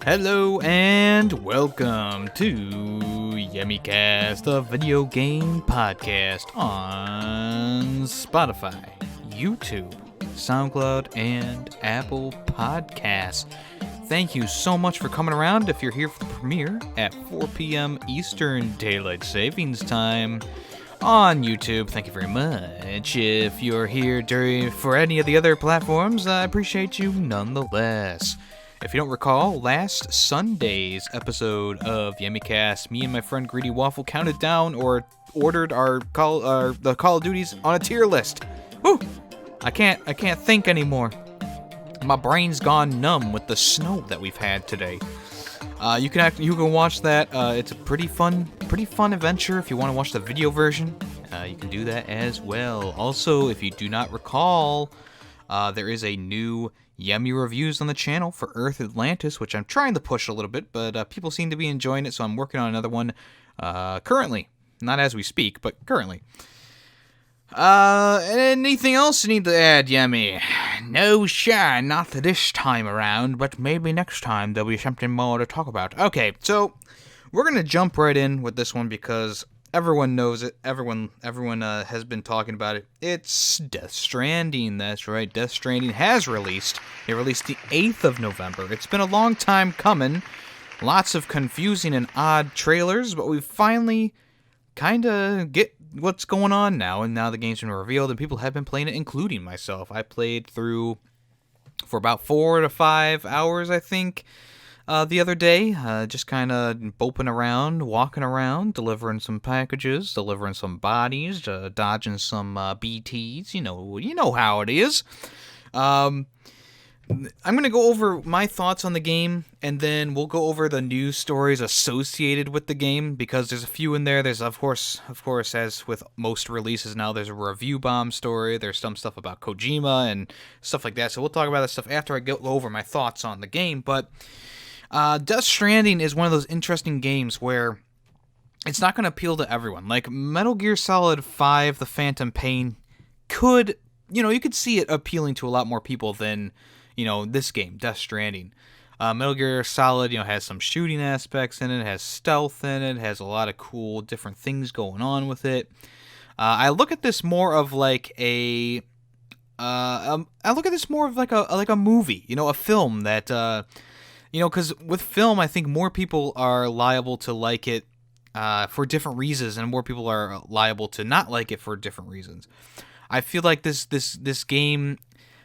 Hello and welcome to YemmyCast, a video game podcast on Spotify, YouTube, SoundCloud, and Apple Podcasts. Thank you so much for coming around. If you're here for the premiere at 4 p.m. Eastern Daylight Savings Time on YouTube, thank you very much. If you're here for any of the other platforms, I appreciate you nonetheless. If you don't recall, last Sunday's episode of YemmyCast, me and my friend Greedy Waffle counted down or ordered the Call of Duties on a tier list. Woo! I can't think anymore. My brain's gone numb with the snow that we've had today. You can watch that. It's a pretty fun adventure. If you want to watch the video version, you can do that as well. Also, if you do not recall, there is a new Yemmy reviews on the channel for Earth Atlantis, which I'm trying to push a little bit, but people seem to be enjoying it, so I'm working on another one currently. Not as we speak, but currently. Anything else you need to add, Yemmy? No, sure, not this time around, but maybe next time there'll be something more to talk about. Okay, so we're going to jump right in with this one because everyone knows it. Everyone has been talking about it. It's Death Stranding. That's right. Death Stranding has released. It released the 8th of November. It's been a long time coming. Lots of confusing and odd trailers, but we finally kind of get what's going on now. And now the game's been revealed, and people have been playing it, including myself. I played through for about 4 to 5 hours, I think. The other day, just kind of boping around, walking around, delivering some packages, delivering some bodies, dodging some BTs. You know how it is. I'm gonna go over my thoughts on the game, and then we'll go over the news stories associated with the game because there's a few in there. There's of course, as with most releases now, there's a review bomb story. There's some stuff about Kojima and stuff like that. So we'll talk about that stuff after I go over my thoughts on the game, but. Death Stranding is one of those interesting games where it's not going to appeal to everyone. Like Metal Gear Solid 5, The Phantom Pain could, you could see it appealing to a lot more people than, this game, Death Stranding. Metal Gear Solid, has some shooting aspects in it, has stealth in it, has a lot of cool different things going on with it. I look at this more of like a movie, a film that, because with film, I think more people are liable to like it for different reasons, and more people are liable to not like it for different reasons. I feel like this game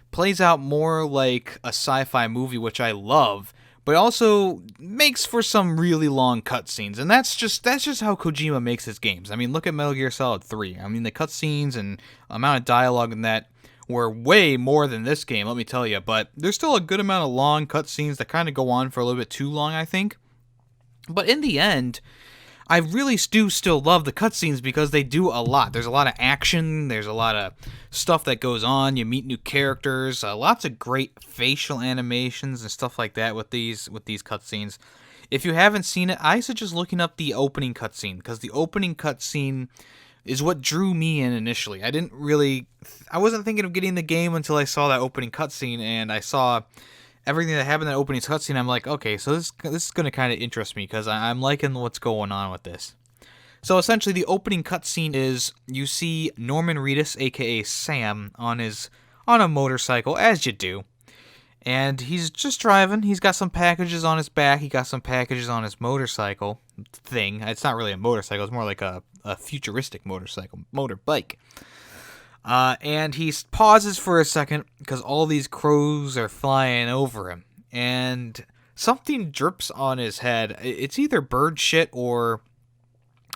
plays out more like a sci-fi movie, which I love, but also makes for some really long cutscenes, and that's just how Kojima makes his games. I mean, look at Metal Gear Solid 3. I mean, the cutscenes and amount of dialogue in that were way more than this game, let me tell you, but there's still a good amount of long cutscenes that kind of go on for a little bit too long, I think. But in the end, I really do still love the cutscenes because they do a lot. There's a lot of action, there's a lot of stuff that goes on, you meet new characters, lots of great facial animations and stuff like that with these cutscenes. If you haven't seen it, I suggest looking up the opening cutscene, because the opening cutscene is what drew me in initially. I wasn't thinking of getting the game until I saw that opening cutscene, and I saw everything that happened in that opening cutscene. I'm like, okay, so this is going to kind of interest me, because I'm liking what's going on with this. So essentially, the opening cutscene is you see Norman Reedus, aka Sam, on a motorcycle, as you do. And he's just driving. He's got some packages on his back. He got some packages on his motorcycle thing. It's not really a motorcycle. It's more like a futuristic motorbike. And he pauses for a second because all these crows are flying over him. And something drips on his head. It's either bird shit or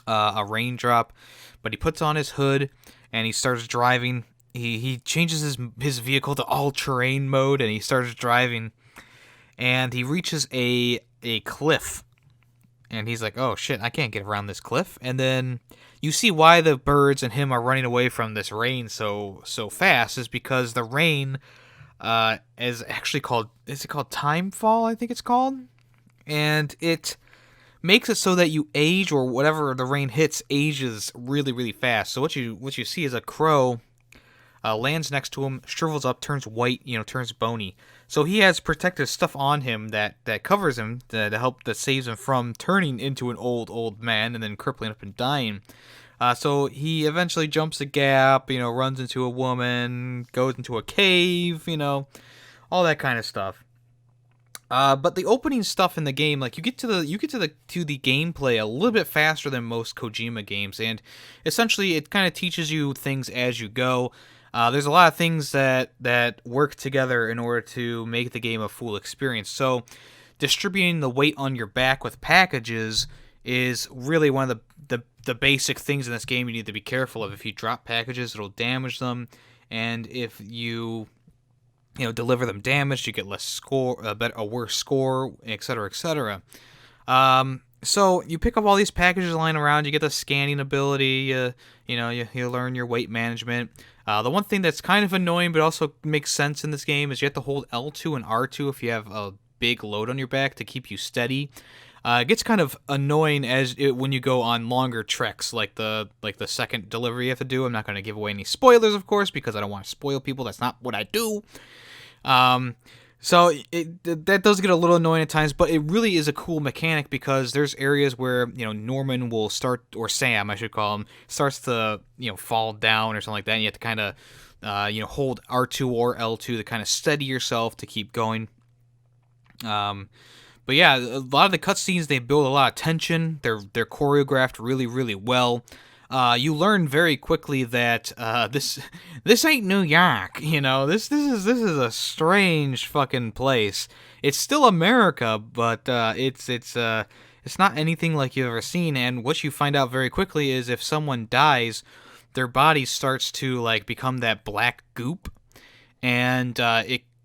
a raindrop. But he puts on his hood and he starts driving. He changes his vehicle to all-terrain mode, and he starts driving, and he reaches a cliff, and he's like, oh shit, I can't get around this cliff. And then you see why the birds and him are running away from this rain so fast is because the rain is actually called timefall, I think it's called, and it makes it so that you age, or whatever the rain hits ages really, really fast. So what you see is a crow lands next to him, shrivels up, turns white, turns bony. So he has protective stuff on him that covers him that saves him from turning into an old man and then crippling up and dying. So he eventually jumps a gap, runs into a woman, goes into a cave, all that kind of stuff. But the opening stuff in the game, like you get to the gameplay a little bit faster than most Kojima games, and essentially it kind of teaches you things as you go. There's a lot of things that work together in order to make the game a full experience. So distributing the weight on your back with packages is really one of the basic things in this game you need to be careful of. If you drop packages, it'll damage them, and if you deliver them damaged, you get less score, a worse score, etc., etc. So you pick up all these packages lying around. You get the scanning ability. You learn your weight management. The one thing that's kind of annoying but also makes sense in this game is you have to hold L2 and R2 if you have a big load on your back to keep you steady. It gets kind of annoying when you go on longer treks, like the second delivery you have to do. I'm not going to give away any spoilers, of course, because I don't want to spoil people. That's not what I do. So that does get a little annoying at times, but it really is a cool mechanic because there's areas where Norman will start, or Sam I should call him, starts to fall down or something like that, and you have to kind of hold R2 or L2 to kind of steady yourself to keep going. But yeah, a lot of the cutscenes, they build a lot of tension. They're choreographed really, really well. You learn very quickly that this ain't New York. This is a strange fucking place. It's still America, but it's not anything like you've ever seen. And what you find out very quickly is if someone dies, their body starts to become that black goop, and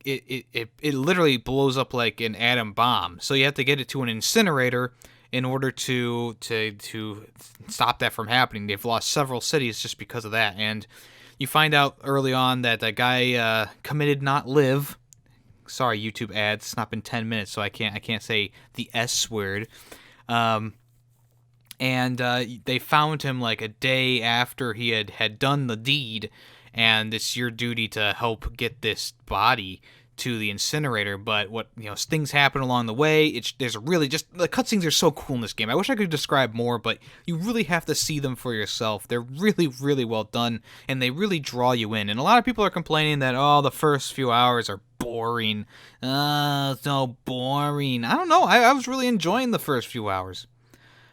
it literally blows up like an atom bomb. So you have to get it to an incinerator in order to stop that from happening. They've lost several cities just because of that. And you find out early on that that guy committed not live. Sorry, YouTube ads. It's not been 10 minutes, so I can't say the S word. And they found him like a day after he had done the deed, and it's your duty to help get this body to the incinerator. But things happen along the way. There's really just, the cutscenes are so cool in this game. I wish I could describe more, but you really have to see them for yourself. They're really, really well done, and they really draw you in. And a lot of people are complaining that the first few hours are boring. So boring. I don't know. I was really enjoying the first few hours.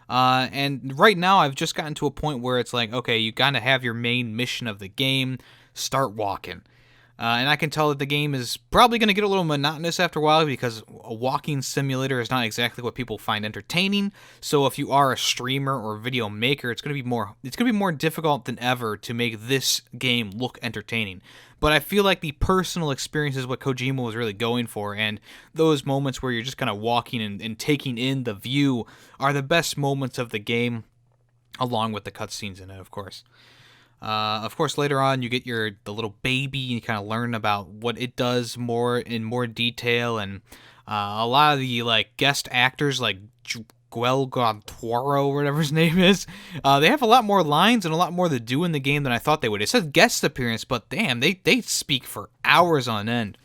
And right now I've just gotten to a point where it's like, okay, you gotta have your main mission of the game, start walking. And I can tell that the game is probably going to get a little monotonous after a while because a walking simulator is not exactly what people find entertaining. So if you are a streamer or video maker, it's going to be more difficult than ever to make this game look entertaining. But I feel like the personal experience is what Kojima was really going for, and those moments where you're just kind of walking and taking in the view are the best moments of the game, along with the cutscenes in it, of course. Of course, later on, you get the little baby, and you kind of learn about what it does in more detail, and a lot of the guest actors, like Guel Gontoro, whatever his name is, they have a lot more lines and a lot more to do in the game than I thought they would. It says guest appearance, but damn, they speak for hours on end.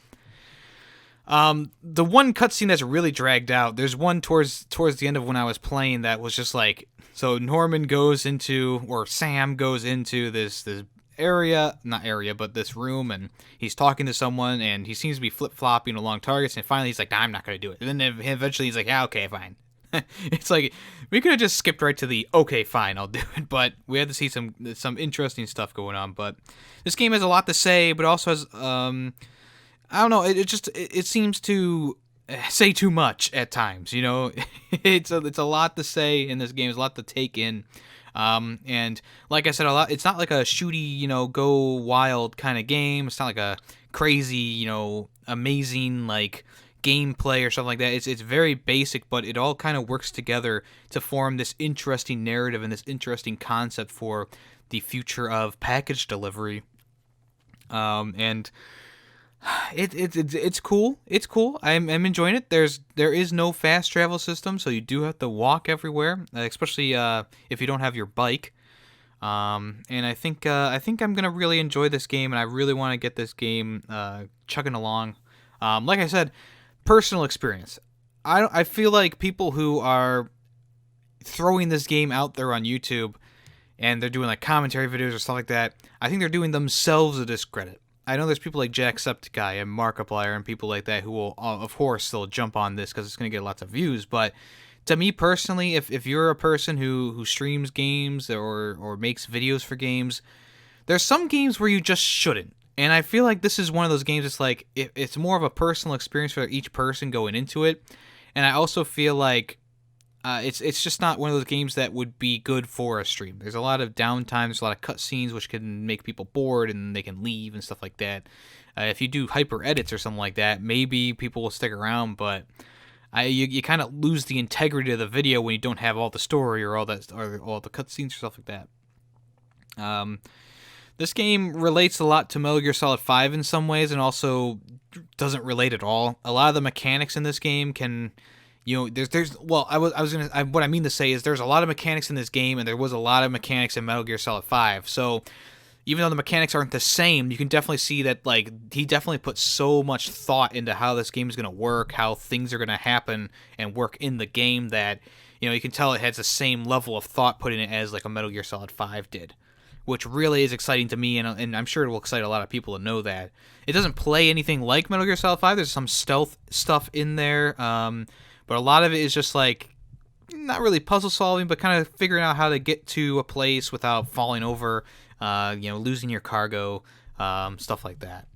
The one cutscene that's really dragged out, there's one towards the end of when I was playing that was just like, so Sam goes into this this room, and he's talking to someone, and he seems to be flip-flopping along targets, and finally he's like, nah, I'm not going to do it. And then eventually he's like, yeah, okay, fine. It's like, we could have just skipped right to the, okay, fine, I'll do it, but we had to see some interesting stuff going on. But this game has a lot to say, but also has, I don't know, it seems to say too much at times, it's a lot to say in this game. There's a lot to take in, and like I said, it's not like a shooty, go wild kind of game. It's not like a crazy, amazing gameplay or something like that. It's very basic, but it all kind of works together to form this interesting narrative and this interesting concept for the future of package delivery. And it's cool. It's cool. I'm enjoying it. There is no fast travel system, so you do have to walk everywhere, especially if you don't have your bike. And I think I'm gonna really enjoy this game, and I really want to get this game chugging along. Like I said, personal experience. I feel like people who are throwing this game out there on YouTube and they're doing like commentary videos or stuff like that, I think they're doing themselves a discredit. I know there's people like Jacksepticeye and Markiplier and people like that who will, of course, still jump on this because it's going to get lots of views. But to me personally, if you're a person who streams games or makes videos for games, there's some games where you just shouldn't. And I feel like this is one of those games. It's like it's more of a personal experience for each person going into it. And I also feel like it's just not one of those games that would be good for a stream. There's a lot of downtime. There's a lot of cutscenes which can make people bored and they can leave and stuff like that. If you do hyper edits or something like that, maybe people will stick around. But you kind of lose the integrity of the video when you don't have all the story or all the cutscenes or stuff like that. This game relates a lot to Metal Gear Solid 5 in some ways, and also doesn't relate at all. A lot of the mechanics in this game can, what I mean to say is there's a lot of mechanics in this game, and there was a lot of mechanics in Metal Gear Solid 5. So even though the mechanics aren't the same, you can definitely see that like he definitely put so much thought into how this game is going to work, how things are going to happen and work in the game that you can tell it has the same level of thought put in it as like a Metal Gear Solid 5 did. Which really is exciting to me, and I'm sure it will excite a lot of people to know that. It doesn't play anything like Metal Gear Solid 5. There's some stealth stuff in there, but a lot of it is just like, not really puzzle solving, but kind of figuring out how to get to a place without falling over, losing your cargo, stuff like that.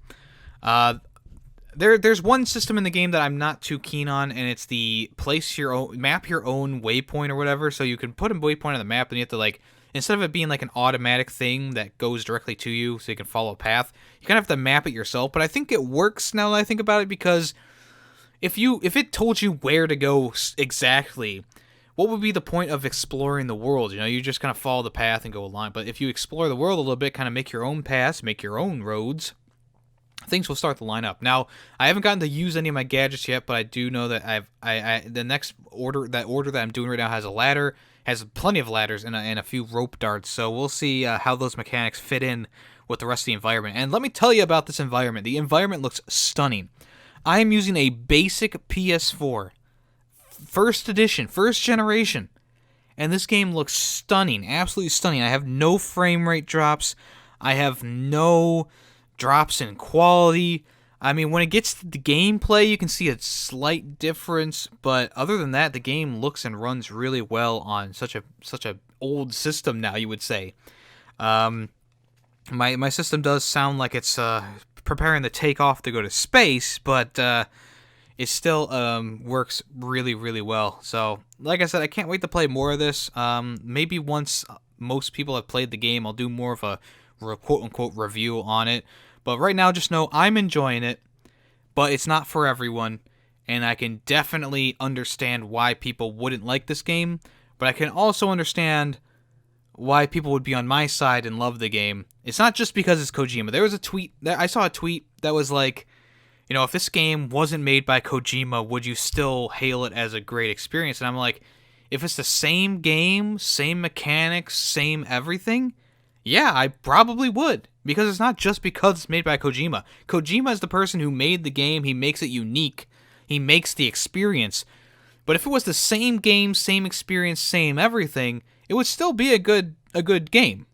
There's one system in the game that I'm not too keen on, and it's the map your own waypoint or whatever. So you can put a waypoint on the map, and you have to like, instead of it being like an automatic thing that goes directly to you so you can follow a path, you kind of have to map it yourself. But I think it works now that I think about it, because if it told you where to go exactly, what would be the point of exploring the world? You just kind of follow the path and go along. But if you explore the world a little bit, kind of make your own paths, make your own roads, things will start to line up. Now, I haven't gotten to use any of my gadgets yet, but I do know that the next order that I'm doing right now has a ladder, has plenty of ladders and a few rope darts. So we'll see how those mechanics fit in with the rest of the environment. And let me tell you about this environment. The environment looks stunning. I am using a basic PS4, first edition, first generation, and this game looks stunning, absolutely stunning. I have no frame rate drops. I have no drops in quality. I mean, when it gets to the gameplay, you can see a slight difference, but other than that, the game looks and runs really well on such a old system now, you would say. My system does sound like it's preparing to take off to go to space, but it still works really, really well. So, like I said, I can't wait to play more of this. Maybe once most people have played the game, I'll do more of a quote-unquote review on it. But right now, just know I'm enjoying it, but it's not for everyone, and I can definitely understand why people wouldn't like this game, but I can also understand why people would be on my side and love the game. It's not just because it's Kojima. There was a tweet, I saw a tweet that was like, if this game wasn't made by Kojima, would you still hail it as a great experience? And I'm like, if it's the same game, same mechanics, same everything, yeah, I probably would. Because it's not just because it's made by Kojima. Kojima is the person who made the game. He makes it unique. He makes the experience. But if it was the same game, same experience, same everything, it would still be a good game.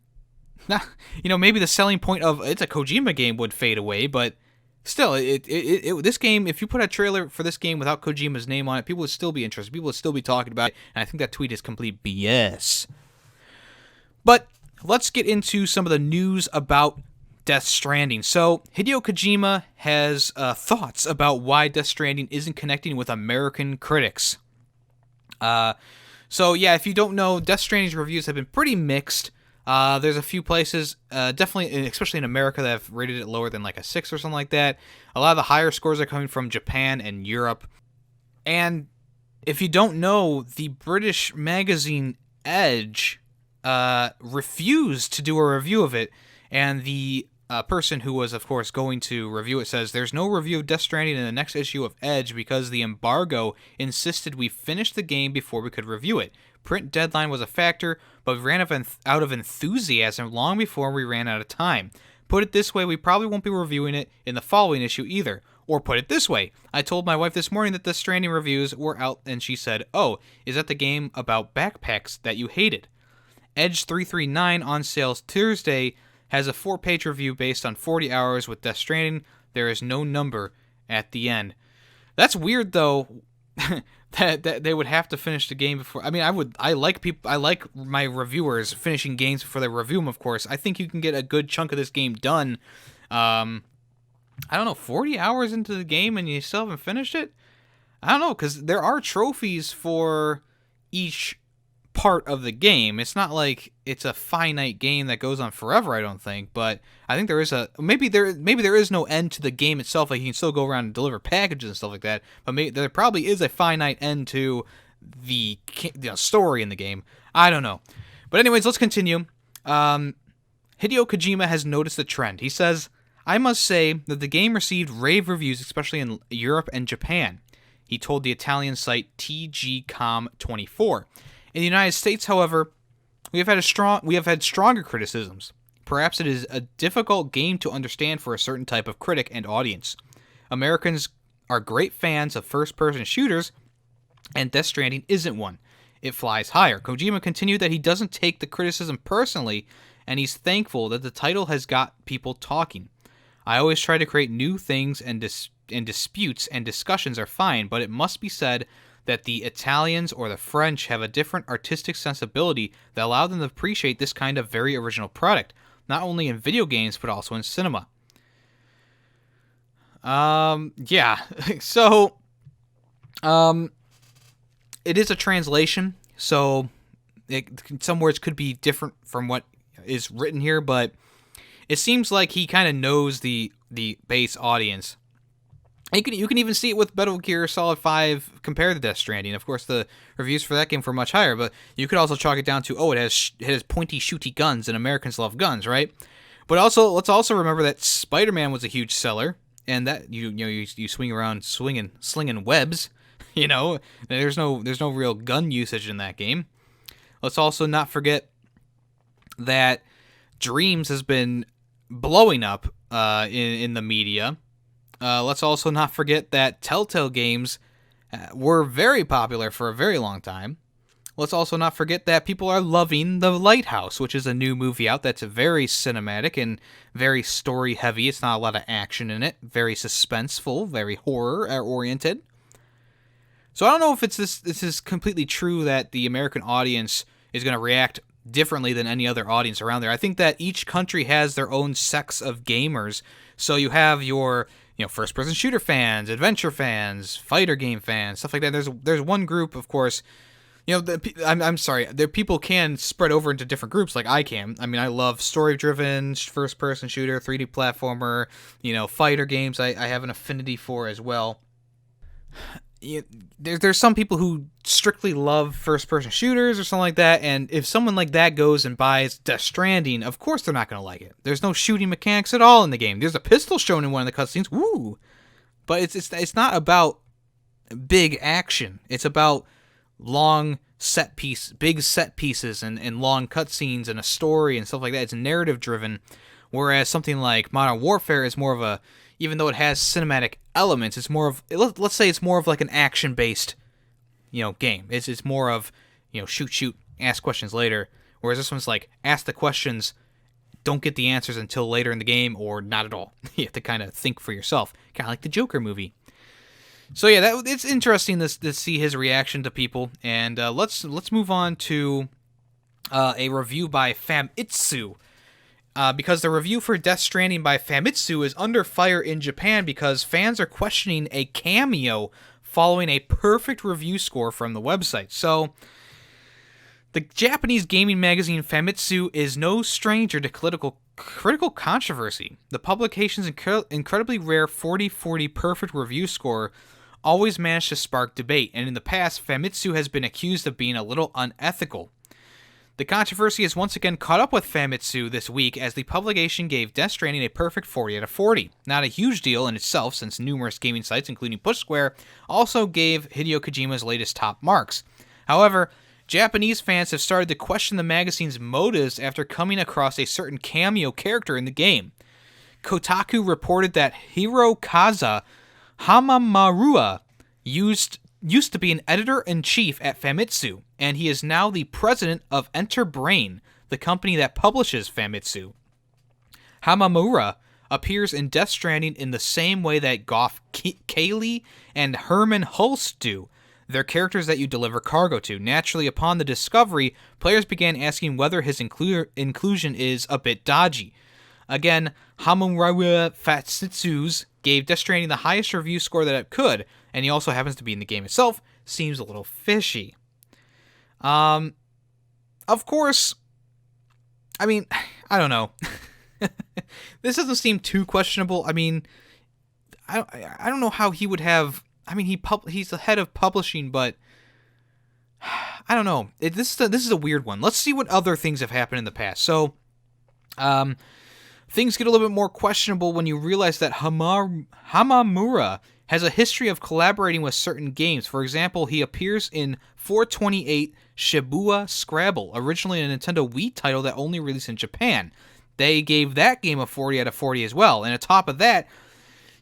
Maybe the selling point of it's a Kojima game would fade away, but still, this game, if you put a trailer for this game without Kojima's name on it, people would still be interested. People would still be talking about it, and I think that tweet is complete BS. But let's get into some of the news about Death Stranding. So, Hideo Kojima has thoughts about why Death Stranding isn't connecting with American critics. So, yeah, if you don't know, Death Stranding's reviews have been pretty mixed. There's a few places, definitely, especially in America, that have rated it lower than like a 6 or something like that. A lot of the higher scores are coming from Japan and Europe. And if you don't know, the British magazine Edge refused to do a review of it, and the person who was, of course, going to review it says, "There's no review of Death Stranding in the next issue of Edge because the embargo insisted we finish the game before we could review it. Print deadline was a factor, but we ran out of enthusiasm long before we ran out of time. Put it this way, we probably won't be reviewing it in the following issue either. Or put it this way, I told my wife this morning that the Stranding reviews were out, and she said, 'Oh, is that the game about backpacks that you hated?' Edge 339 on sales Thursday has a 4-page review based on 40 hours with Death Stranding. There is no number at the end." That's weird, though, that they would have to finish the game before. I mean, I like my reviewers finishing games before they review them, of course. I think you can get a good chunk of this game done. I don't know, 40 hours into the game and you still haven't finished it? I don't know, because there are trophies for each part of the game. It's not like it's a finite game that goes on forever, I don't think, but I think there is maybe there is no end to the game itself. Like, you can still go around and deliver packages and stuff like that, but there probably is a finite end to the story in the game. I don't know. But anyways, let's continue. Hideo Kojima has noticed a trend. He says, "I must say that the game received rave reviews, especially in Europe and Japan," he told the Italian site TGCom24. In the United States, however, we have had stronger criticisms. Perhaps it is a difficult game to understand for a certain type of critic and audience. Americans are great fans of first-person shooters, and Death Stranding isn't one. It flies higher. Kojima continued that he doesn't take the criticism personally, and he's thankful that the title has got people talking. "I always try to create new things, and disputes and discussions are fine, but it must be said that the Italians or the French have a different artistic sensibility that allow them to appreciate this kind of very original product, not only in video games, but also in cinema." Yeah. So, it is a translation, so some words could be different from what is written here, but it seems like he kind of knows the base audience. You can even see it with Metal Gear Solid 5 compared to Death Stranding. Of course, the reviews for that game were much higher, but you could also chalk it down to, it has pointy, shooty guns, and Americans love guns, right? But also, let's also remember that Spider-Man was a huge seller, and that you swing around slinging webs. There's no real gun usage in that game. Let's also not forget that Dreams has been blowing up in the media. Let's also not forget that Telltale games were very popular for a very long time. Let's also not forget that people are loving The Lighthouse, which is a new movie out that's very cinematic and very story-heavy. It's not a lot of action in it. Very suspenseful, very horror-oriented. So I don't know if this is completely true that the American audience is going to react differently than any other audience around there. I think that each country has their own sects of gamers. So you have your first-person shooter fans, adventure fans, fighter game fans, stuff like that. There's one group, of course. I'm sorry. People can spread over into different groups, like I can. I mean, I love story-driven first-person shooter, 3D platformer, fighter games. I have an affinity for as well. There's some people who strictly love first-person shooters or something like that, and if someone like that goes and buys Death Stranding, of course they're not going to like it. There's no shooting mechanics at all in the game. There's a pistol shown in one of the cutscenes, woo! But it's not about big action. It's about long big set pieces and long cutscenes and a story and stuff like that. It's narrative-driven, whereas something like Modern Warfare is more of a, even though it has cinematic elements, it's more of, let's say it's more of like an action-based, game. It's more of, shoot, ask questions later. Whereas this one's like, ask the questions, don't get the answers until later in the game, or not at all. You have to kind of think for yourself. Kind of like the Joker movie. So yeah, it's interesting to see his reaction to people. And let's move on to a review by Famitsu. Because the review for Death Stranding by Famitsu is under fire in Japan because fans are questioning a cameo following a perfect review score from the website. So, the Japanese gaming magazine Famitsu is no stranger to critical controversy. The publication's incredibly rare 40/40 perfect review score always managed to spark debate, and in the past, Famitsu has been accused of being a little unethical. The controversy has once again caught up with Famitsu this week as the publication gave Death Stranding a perfect 40 out of 40. Not a huge deal in itself, since numerous gaming sites, including Push Square, also gave Hideo Kojima's latest top marks. However, Japanese fans have started to question the magazine's motives after coming across a certain cameo character in the game. Kotaku reported that Hirokazu Hamamarua used to be an editor-in-chief at Famitsu, and he is now the president of Enterbrain, the company that publishes Famitsu. Hamamura appears in Death Stranding in the same way that Goff Cayley and Herman Hulst do. They're characters that you deliver cargo to. Naturally, upon the discovery, players began asking whether his inclusion is a bit dodgy. Again, Hamamura Fatsitsu's gave Death Stranding the highest review score that it could, and he also happens to be in the game itself. Seems a little fishy. Of course, I mean, I don't know. This doesn't seem too questionable. I mean, I don't know how he would have. I mean, he's the head of publishing, but I don't know. This is a weird one. Let's see what other things have happened in the past. So, things get a little bit more questionable when you realize that Hamamura has a history of collaborating with certain games. For example, he appears in 428 Shibuya Scrabble, originally a Nintendo Wii title that only released in Japan. They gave that game a 40 out of 40 as well. And on top of that,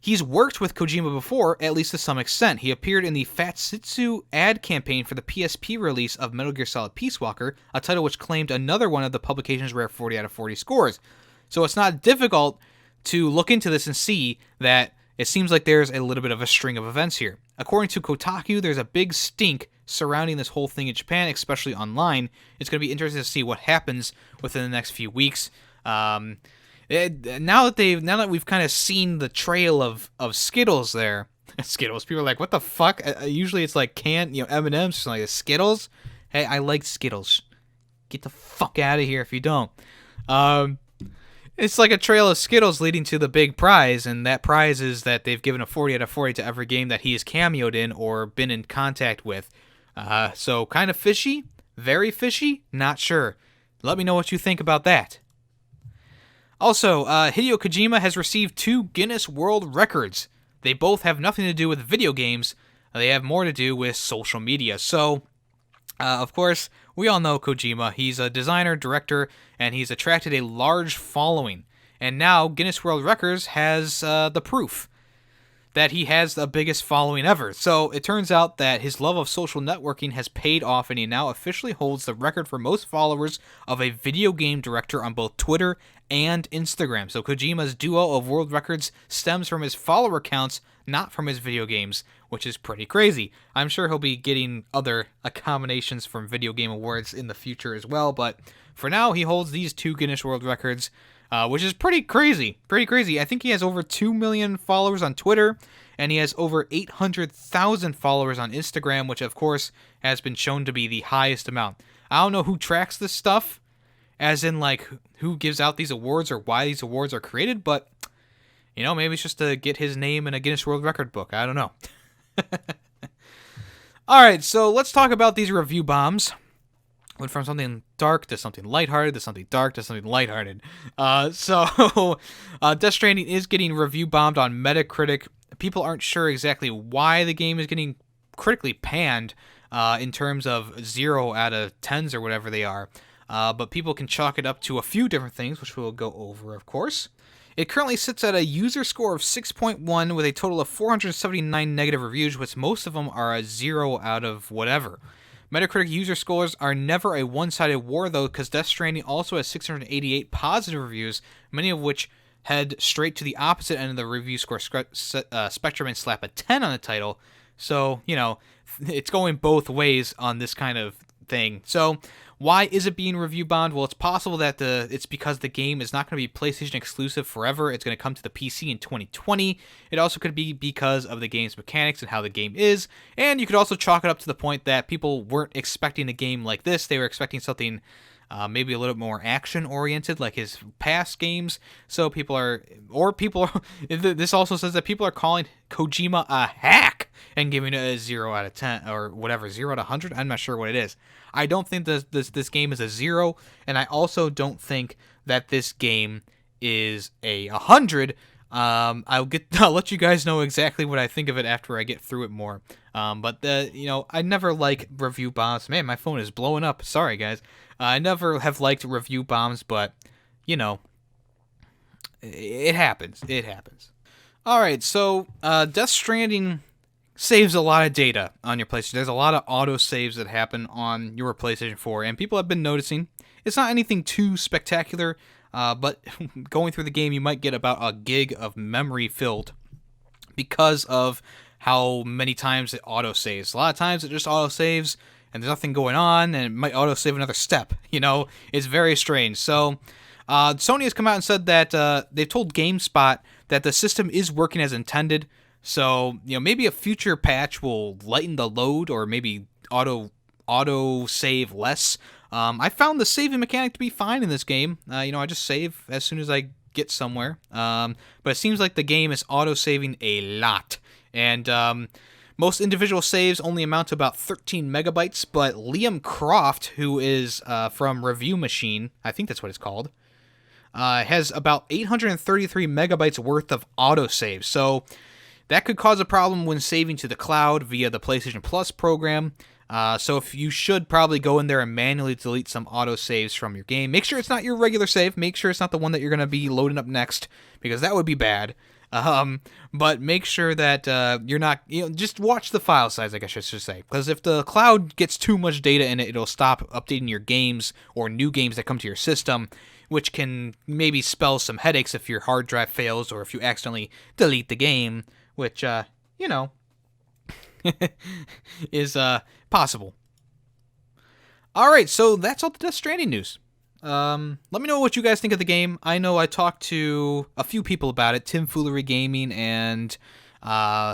he's worked with Kojima before, at least to some extent. He appeared in the Fatsitsu ad campaign for the PSP release of Metal Gear Solid Peace Walker, a title which claimed another one of the publication's rare 40 out of 40 scores. So it's not difficult to look into this and see that it seems like there's a little bit of a string of events here. According to Kotaku, there's a big stink surrounding this whole thing in Japan, especially online. It's going to be interesting to see what happens within the next few weeks. Now that we've kind of seen the trail of Skittles there, Skittles, people are like, what the fuck? Usually it's like M&M's, or like Skittles. Hey, I like Skittles. Get the fuck out of here if you don't. It's like a trail of Skittles leading to the big prize, and that prize is that they've given a 40 out of 40 to every game that he has cameoed in or been in contact with. So kind of fishy, very fishy, not sure. Let me know what you think about that. Also, Hideo Kojima has received 2 Guinness World Records. They both have nothing to do with video games. They have more to do with social media. So, of course, we all know Kojima. He's a designer, director, and he's attracted a large following. And now Guinness World Records has the proof that he has the biggest following ever. So it turns out that his love of social networking has paid off, and he now officially holds the record for most followers of a video game director on both Twitter and Instagram. So Kojima's duo of world records stems from his follower counts, not from his video games, which is pretty crazy. I'm sure he'll be getting other accommodations from video game awards in the future as well, but for now he holds these 2 Guinness World Records, which is pretty crazy. I think he has over 2 million followers on Twitter, and he has over 800,000 followers on Instagram, which of course has been shown to be the highest amount. I don't know who tracks this stuff, as in like who gives out these awards or why these awards are created, but maybe it's just to get his name in a Guinness World Record book. I don't know. Alright, so let's talk about these review bombs. Went from something dark to something lighthearted to something dark to something lighthearted. Death Stranding is getting review bombed on Metacritic. People aren't sure exactly why the game is getting critically panned in terms of 0 out of 10s or whatever they are. But people can chalk it up to a few different things, which we'll go over, of course. It currently sits at a user score of 6.1 with a total of 479 negative reviews, which most of them are a 0 out of whatever. Metacritic user scores are never a one-sided war, though, because Death Stranding also has 688 positive reviews, many of which head straight to the opposite end of the review score spectrum and slap a 10 on the title. So, it's going both ways on this kind of thing. So, why is it being review bombed? Well, it's possible that it's because the game is not going to be PlayStation exclusive forever. It's going to come to the PC in 2020. It also could be because of the game's mechanics and how the game is. And you could also chalk it up to the point that people weren't expecting a game like this. They were expecting something maybe a little more action-oriented, like his past games. So this also says that people are calling Kojima a hack. and giving it a 0 out of 10 or whatever, 0 out of 100. I'm not sure what it is. I don't think this game is a 0, and I also don't think that this game is a 100. I'll let you guys know exactly what I think of it after I get through it more. But I never like review bombs. Man, my phone is blowing up. Sorry, guys. I never have liked review bombs, but it happens. It happens. All right, so Death Stranding saves a lot of data on your PlayStation. There's a lot of autosaves that happen on your PlayStation 4, and people have been noticing. It's not anything too spectacular, but going through the game, you might get about a gig of memory filled because of how many times it autosaves. A lot of times it just autosaves, and there's nothing going on, and it might autosave another step. It's very strange. So Sony has come out and said that they've told GameSpot that the system is working as intended. So, maybe a future patch will lighten the load or maybe auto save less. I found the saving mechanic to be fine in this game. I just save as soon as I get somewhere. But it seems like the game is auto saving a lot. And most individual saves only amount to about 13 megabytes. But Liam Croft, who is from Review Machine, I think that's what it's called, has about 833 megabytes worth of autosave. So that could cause a problem when saving to the cloud via the PlayStation Plus program. So if you should probably go in there and manually delete some autosaves from your game. Make sure it's not your regular save. Make sure it's not the one that you're going to be loading up next, because that would be bad. But make sure that you're not, just watch the file size, I guess I should say. Because if the cloud gets too much data in it, it'll stop updating your games or new games that come to your system, which can maybe spell some headaches if your hard drive fails or if you accidentally delete the game, which, is possible. All right, so that's all the Death Stranding news. Let me know what you guys think of the game. I know I talked to a few people about it, Tim Foolery Gaming and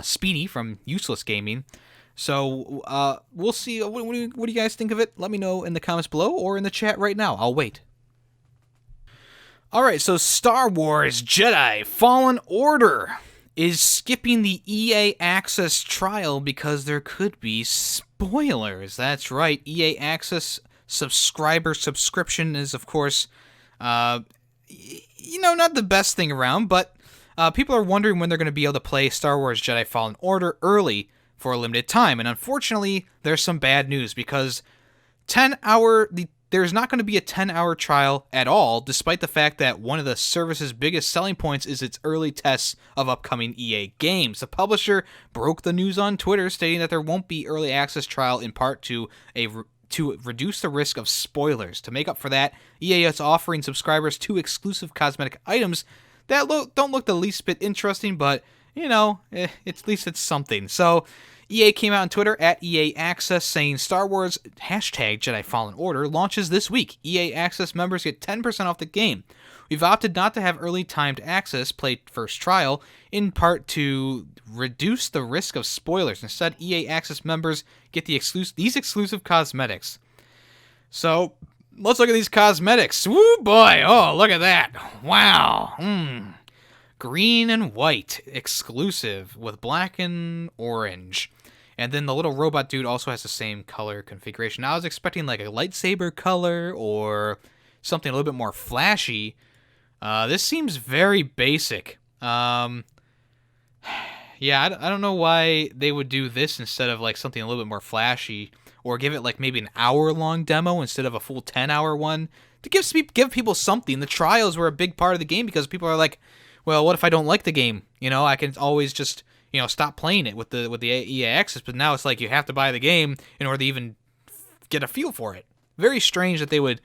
Speedy from Useless Gaming. So we'll see. What do you guys think of it? Let me know in the comments below or in the chat right now. I'll wait. All right, so Star Wars Jedi Fallen Order is skipping the EA Access trial because there could be spoilers. That's right, EA Access subscription is, of course, not the best thing around, but people are wondering when they're going to be able to play Star Wars Jedi Fallen Order early for a limited time. And unfortunately, there's some bad news because there's not going to be a 10-hour trial at all, despite the fact that one of the service's biggest selling points is its early tests of upcoming EA games. The publisher broke the news on Twitter, stating that there won't be early access trial in part to reduce the risk of spoilers. To make up for that, EA is offering subscribers 2 exclusive cosmetic items that don't look the least bit interesting, but, at least it's something. So EA came out on Twitter at EA Access saying Star Wars #Jedi Fallen Order launches this week. EA Access members get 10% off the game. We've opted not to have early timed access play first trial, in part to reduce the risk of spoilers. Instead, EA Access members get these exclusive cosmetics. So let's look at these cosmetics. Woo boy! Oh, look at that! Wow! Green and white, exclusive, with black and orange. And then the little robot dude also has the same color configuration. Now, I was expecting like a lightsaber color or something a little bit more flashy. This seems very basic. Yeah, I don't know why they would do this instead of like something a little bit more flashy, or give it like maybe an hour-long demo instead of a full 10-hour one to give people something. The trials were a big part of the game because people are like, well, what if I don't like the game? I can always just, stop playing it with the EA Access. But now it's like you have to buy the game in order to even get a feel for it. Very strange that they would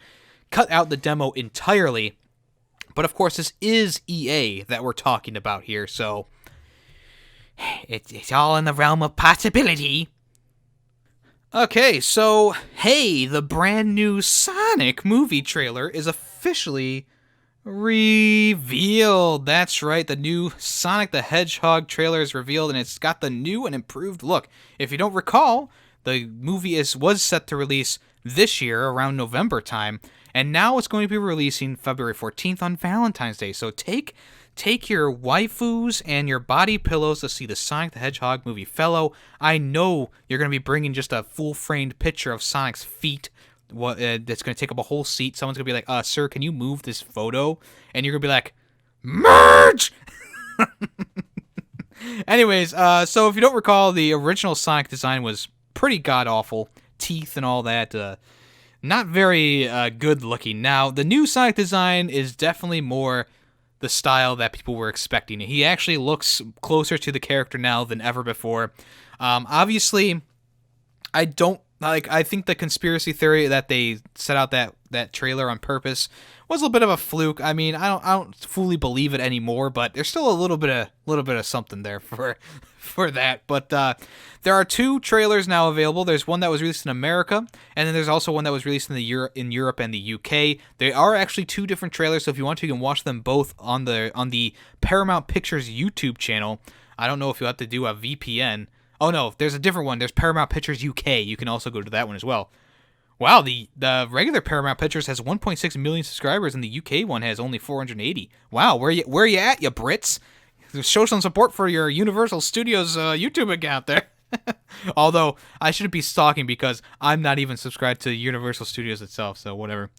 cut out the demo entirely. But of course, this is EA that we're talking about here, so it's all in the realm of possibility. Okay, so, hey, the brand new Sonic movie trailer is officially revealed. That's right, the new Sonic the Hedgehog trailer is revealed, and it's got the new and improved look. If you don't recall, the movie was set to release this year around November time, and now it's going to be releasing February 14th on Valentine's Day. So take your waifus and your body pillows to see the Sonic the Hedgehog movie. Fellow, I know you're going to be bringing just a full-framed picture of Sonic's feet. That's going to take up a whole seat. Someone's going to be like, sir, can you move this photo? And you're going to be like, merge! Anyways, so if you don't recall, the original Sonic design was pretty god-awful. Teeth and all that. Not very good looking. Now, the new Sonic design is definitely more the style that people were expecting. He actually looks closer to the character now than ever before. Obviously, I think the conspiracy theory that they set out that trailer on purpose was a little bit of a fluke. I mean, I don't fully believe it anymore, but there's still a little bit of something there for that. But there are 2 trailers now available. There's one that was released in America, and then there's also one that was released in Europe and the UK. They are actually 2 different trailers, so if you want to, you can watch them both on the Paramount Pictures YouTube channel. I don't know if you have to do a VPN. Oh no, there's a different one. There's Paramount Pictures UK. You can also go to that one as well. Wow, the regular Paramount Pictures has 1.6 million subscribers, and the UK one has only 480. Wow, where you at, you Brits? Show some support for your Universal Studios YouTube account there. Although, I shouldn't be stalking because I'm not even subscribed to Universal Studios itself, so whatever.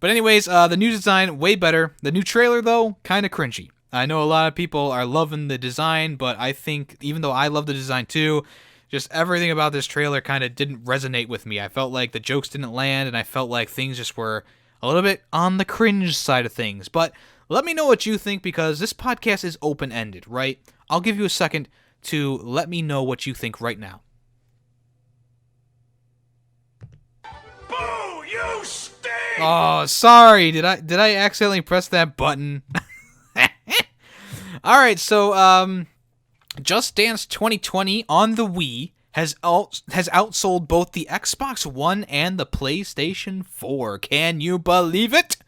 But anyways, the new design, way better. The new trailer, though, kind of cringy. I know a lot of people are loving the design, but I think, even though I love the design too, just everything about this trailer kind of didn't resonate with me. I felt like the jokes didn't land, and I felt like things just were a little bit on the cringe side of things. But let me know what you think, because this podcast is open-ended, right? I'll give you a second to let me know what you think right now. Boo! You stink! Oh, sorry. Did I accidentally press that button? All right, so Just Dance 2020 on the Wii has outsold both the Xbox One and the PlayStation 4. Can you believe it?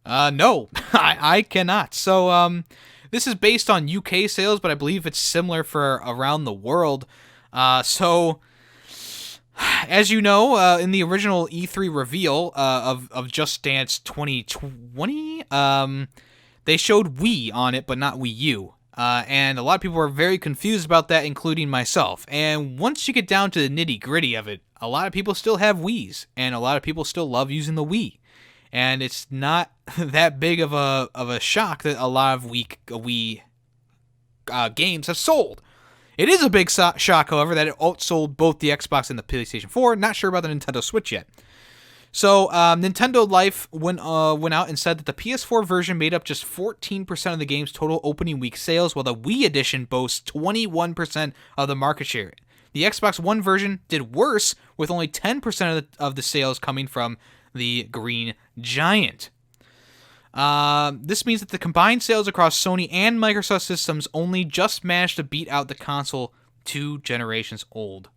No, I cannot. So, this is based on UK sales, but I believe it's similar for around the world. So, as you know, in the original E3 reveal of Just Dance 2020, they showed Wii on it, but not Wii U. And a lot of people were very confused about that, including myself. And once you get down to the nitty-gritty of it, a lot of people still have Wiis, and a lot of people still love using the Wii. And it's not that big of a shock that a lot of Wii games have sold. It is a big shock, however, that it outsold both the Xbox and the PlayStation 4. Not sure about the Nintendo Switch yet. So, Nintendo Life went out and said that the PS4 version made up just 14% of the game's total opening week sales, while the Wii edition boasts 21% of the market share. The Xbox One version did worse, with only 10% of the sales coming from the Green Giant. This means that the combined sales across Sony and Microsoft systems only just managed to beat out the console 2 generations old.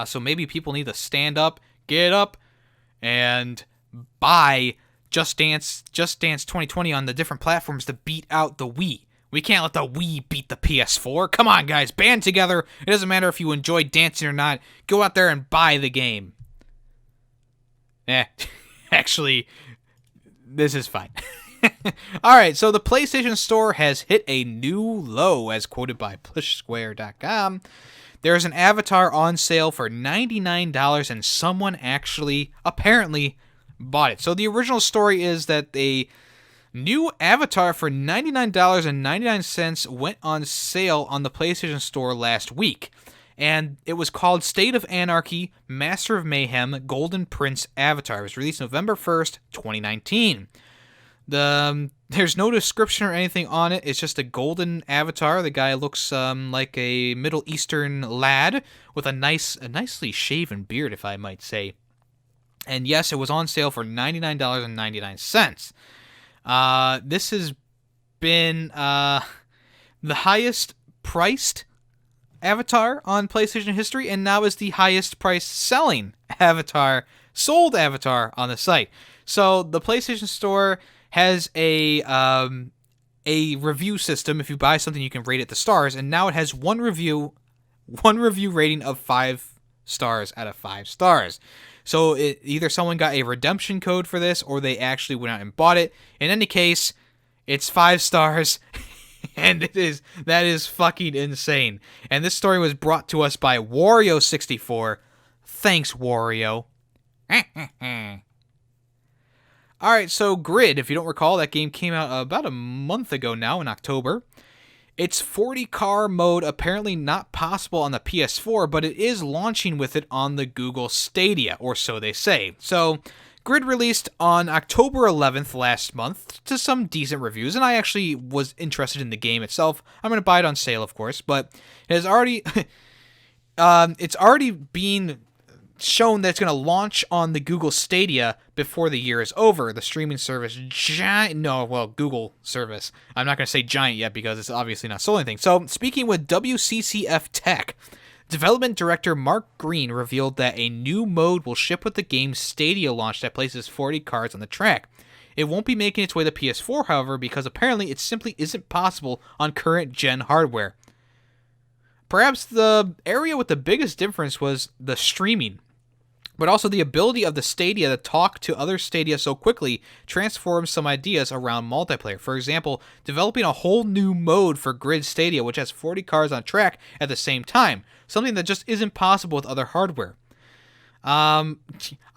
So maybe people need to stand up, get up, and buy Just Dance 2020 on the different platforms to beat out the Wii. We can't let the Wii beat the PS4. Come on, guys, band together. It doesn't matter if you enjoy dancing or not. Go out there and buy the game. Actually, this is fine. Alright, so the PlayStation Store has hit a new low, as quoted by PushSquare.com. There's an avatar on sale for $99, and someone actually, apparently, bought it. So the original story is that a new avatar for $99.99 went on sale on the PlayStation Store last week. And it was called State of Anarchy, Master of Mayhem, Golden Prince Avatar. It was released November 1st, 2019. There's no description or anything on it. It's just a golden avatar. The guy looks like a Middle Eastern lad with a nicely shaven beard, if I might say. And yes, it was on sale for $99.99. This has been the highest priced avatar on PlayStation history, and now is the highest priced sold avatar on the site. So the PlayStation Store has a review system. If you buy something, you can rate it to stars, and now it has one review rating of 5 stars out of 5 stars. So either someone got a redemption code for this, or they actually went out and bought it. In any case, it's 5 stars, and that is fucking insane. And this story was brought to us by Wario64. Thanks, Wario. Alright, so Grid, if you don't recall, that game came out about a month ago now in October. It's 40-car mode, apparently not possible on the PS4, but it is launching with it on the Google Stadia, or so they say. So, Grid released on October 11th last month to some decent reviews, and I actually was interested in the game itself. I'm going to buy it on sale, of course, but it has already it's already been shown that it's going to launch on the Google Stadia before the year is over. The streaming service, Google service. I'm not going to say giant yet because it's obviously not sold anything. So, speaking with WCCF Tech, development director Mark Green revealed that a new mode will ship with the game's Stadia launch that places 40 cars on the track. It won't be making its way to PS4, however, because apparently it simply isn't possible on current gen hardware. Perhaps the area with the biggest difference was the streaming, but also the ability of the Stadia to talk to other Stadia so quickly transforms some ideas around multiplayer. For example, developing a whole new mode for Grid Stadia, which has 40 cars on track at the same time, something that just isn't possible with other hardware. I'm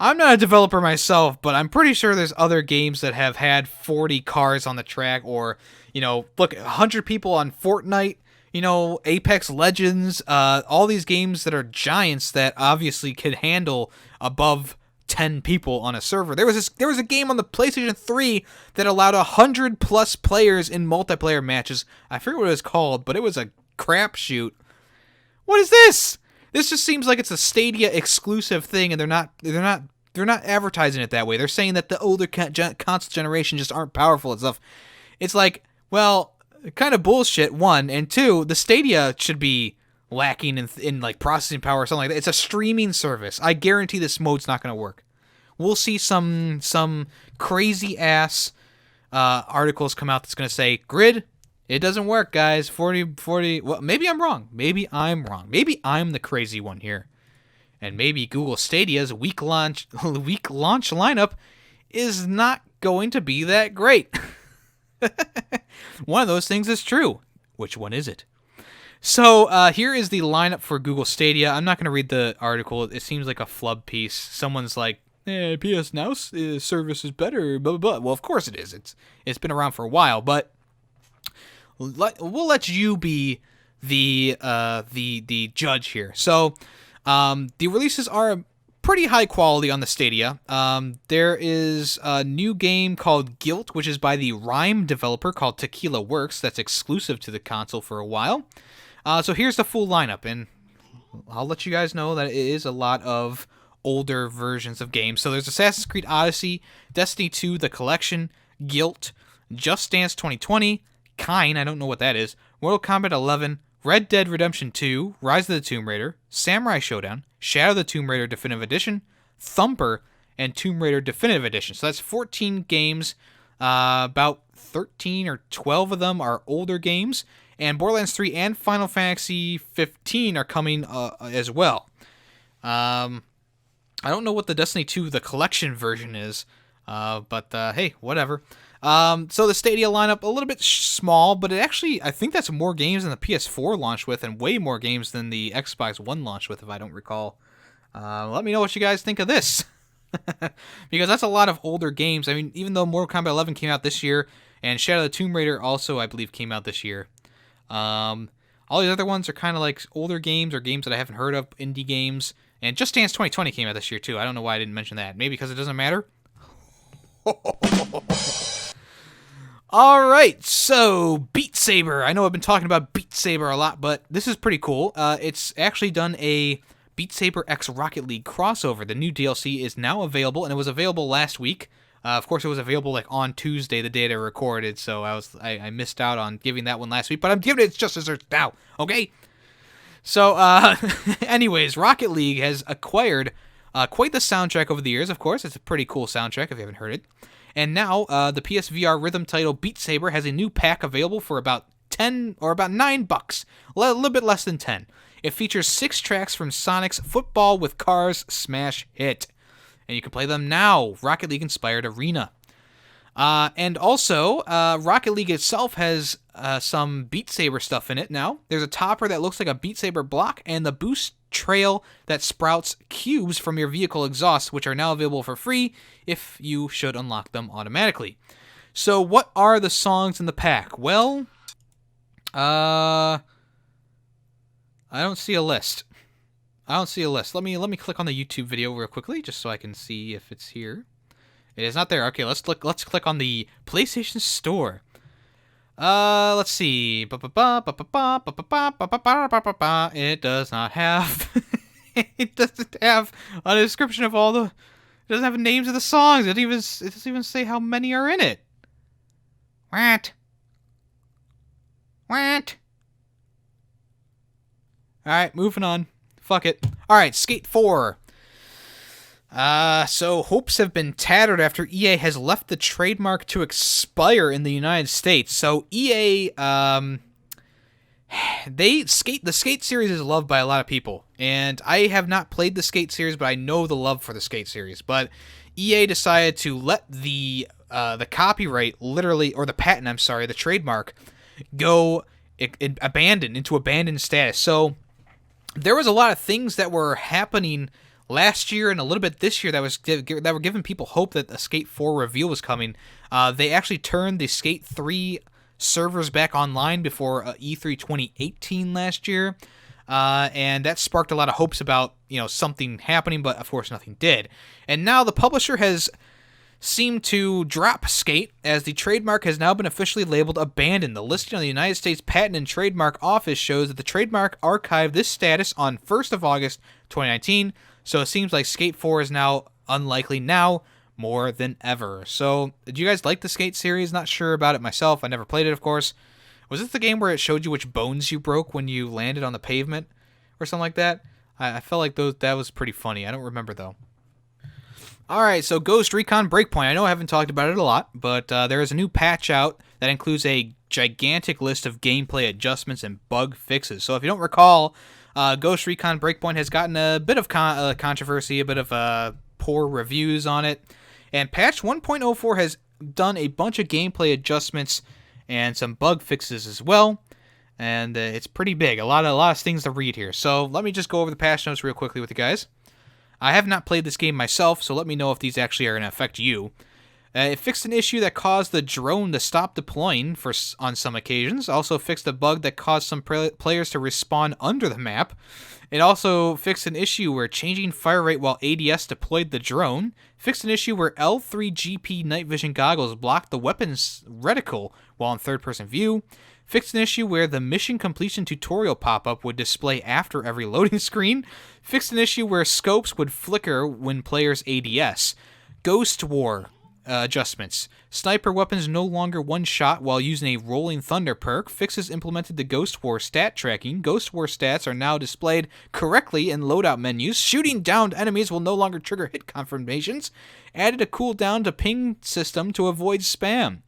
not a developer myself, but I'm pretty sure there's other games that have had 40 cars on the track, or, look, 100 people on Fortnite, Apex Legends, all these games that are giants that obviously could handle above 10 people on a server. There was a game on the PlayStation 3 that allowed 100 plus players in multiplayer matches. I forget what it was called, but it was a crapshoot. What is this? This just seems like it's a Stadia exclusive thing, and they're not advertising it that way. They're saying that the older console generation just aren't powerful and stuff. It's like, well, kind of bullshit, one, and two, the Stadia should be lacking in like processing power or something like that. It's a streaming service. I guarantee this mode's not going to work. We'll see some crazy ass articles come out that's going to say, Grid, it doesn't work, guys. 40. Well, maybe I'm wrong. Maybe I'm the crazy one here. And maybe Google Stadia's week launch lineup is not going to be that great. One of those things is true. Which one is it? So here is the lineup for Google Stadia. I'm not going to read the article. It seems like a flub piece. Someone's like, PS Now service is better, blah, blah, blah. Well, of course it is. It's been around for a while, but we'll let you be the judge here. So the releases are pretty high quality on the Stadia. There is a new game called Guilt, which is by the Rhyme developer called Tequila Works. That's exclusive to the console for a while. So here's the full lineup, and I'll let you guys know that it is a lot of older versions of games. So there's Assassin's Creed Odyssey, Destiny 2, The Collection, Guilt, Just Dance 2020, Kine, I don't know what that is, Mortal Kombat 11, Red Dead Redemption 2, Rise of the Tomb Raider, Samurai Showdown, Shadow of the Tomb Raider Definitive Edition, Thumper, and Tomb Raider Definitive Edition. So that's 14 games. About 13 or 12 of them are older games, and Borderlands 3 and Final Fantasy 15 are coming as well. I don't know what the Destiny 2, the collection version is, but hey, whatever. So the Stadia lineup, a little bit small, but it actually, I think that's more games than the PS4 launched with, and way more games than the Xbox One launched with, if I don't recall. Let me know what you guys think of this. Because that's a lot of older games. I mean, even though Mortal Kombat 11 came out this year, and Shadow of the Tomb Raider also, I believe, came out this year. All these other ones are kind of like older games, or games that I haven't heard of, indie games. And Just Dance 2020 came out this year, too. I don't know why I didn't mention that. Maybe because it doesn't matter? Alright, so Beat Saber. I know I've been talking about Beat Saber a lot, but this is pretty cool. It's actually done a Beat Saber X Rocket League crossover. The new DLC is now available, and it was available last week. Of course, it was available like on Tuesday, the day I recorded, so I missed out on giving that one last week, but I'm giving it its just desserts now, okay? So, anyways, Rocket League has acquired quite the soundtrack over the years, of course. It's a pretty cool soundtrack if you haven't heard it. And now, the PSVR rhythm title Beat Saber has a new pack available for about $10 or about $9, a little bit less than 10. It features 6 tracks from Sonic's Football with Cars smash hit. and you can play them now. Rocket League inspired arena. And also, Rocket League itself has some Beat Saber stuff in it now. There's a topper that looks like a Beat Saber block, and the boost trail that sprouts cubes from your vehicle exhaust, which are now available for free if you should unlock them automatically. So what are the songs in the pack? Well, I don't see a list. Let me click on the YouTube video real quickly just so I can see if it's here. It is not there. Okay, let's click on the PlayStation Store. Let's see. It does not have it doesn't have a description of all the it doesn't have names of the songs. It doesn't even say how many are in it. What? Alright, moving on. Fuck it. Alright, Skate 4. So hopes have been tattered after EA has left the trademark to expire in the United States. So EA, the Skate series is loved by a lot of people, and I have not played the Skate series, but I know the love for the Skate series. But EA decided to let the copyright, literally, or the patent, I'm sorry, the trademark, go abandoned status. So there was a lot of things that were happening last year and a little bit this year that were giving people hope that a Skate 4 reveal was coming. They actually turned the Skate 3 servers back online before E3 2018 last year, and that sparked a lot of hopes about something happening, but of course nothing did. And now the publisher has seemed to drop Skate, as the trademark has now been officially labeled abandoned. The listing on the United States Patent and Trademark Office shows that the trademark archived this status on 1st of August 2019, so it seems like Skate 4 is now unlikely now more than ever. So, do you guys like the Skate series? Not sure about it myself. I never played it, of course. Was this the game where it showed you which bones you broke when you landed on the pavement or something like that? I felt like that was pretty funny. I don't remember, though. Alright, so Ghost Recon Breakpoint. I know I haven't talked about it a lot, but there is a new patch out that includes a gigantic list of gameplay adjustments and bug fixes. So if you don't recall, Ghost Recon Breakpoint has gotten a bit of controversy, a bit of poor reviews on it. And patch 1.04 has done a bunch of gameplay adjustments and some bug fixes as well. And it's pretty big. A lot of things to read here. So let me just go over the patch notes real quickly with you guys. I have not played this game myself, so let me know if these actually are going to affect you. It fixed an issue that caused the drone to stop deploying on some occasions. Also fixed a bug that caused some players to respawn under the map. It also fixed an issue where changing fire rate while ADS deployed the drone. Fixed an issue where L3GP night vision goggles blocked the weapon's reticle while in third-person view. Fixed an issue where the mission completion tutorial pop-up would display after every loading screen. Fixed an issue where scopes would flicker when players ADS. Ghost War adjustments. Sniper weapons no longer one shot while using a Rolling Thunder perk. Fixes implemented the Ghost War stat tracking. Ghost War stats are now displayed correctly in loadout menus. Shooting downed enemies will no longer trigger hit confirmations. Added a cooldown to ping system to avoid spam.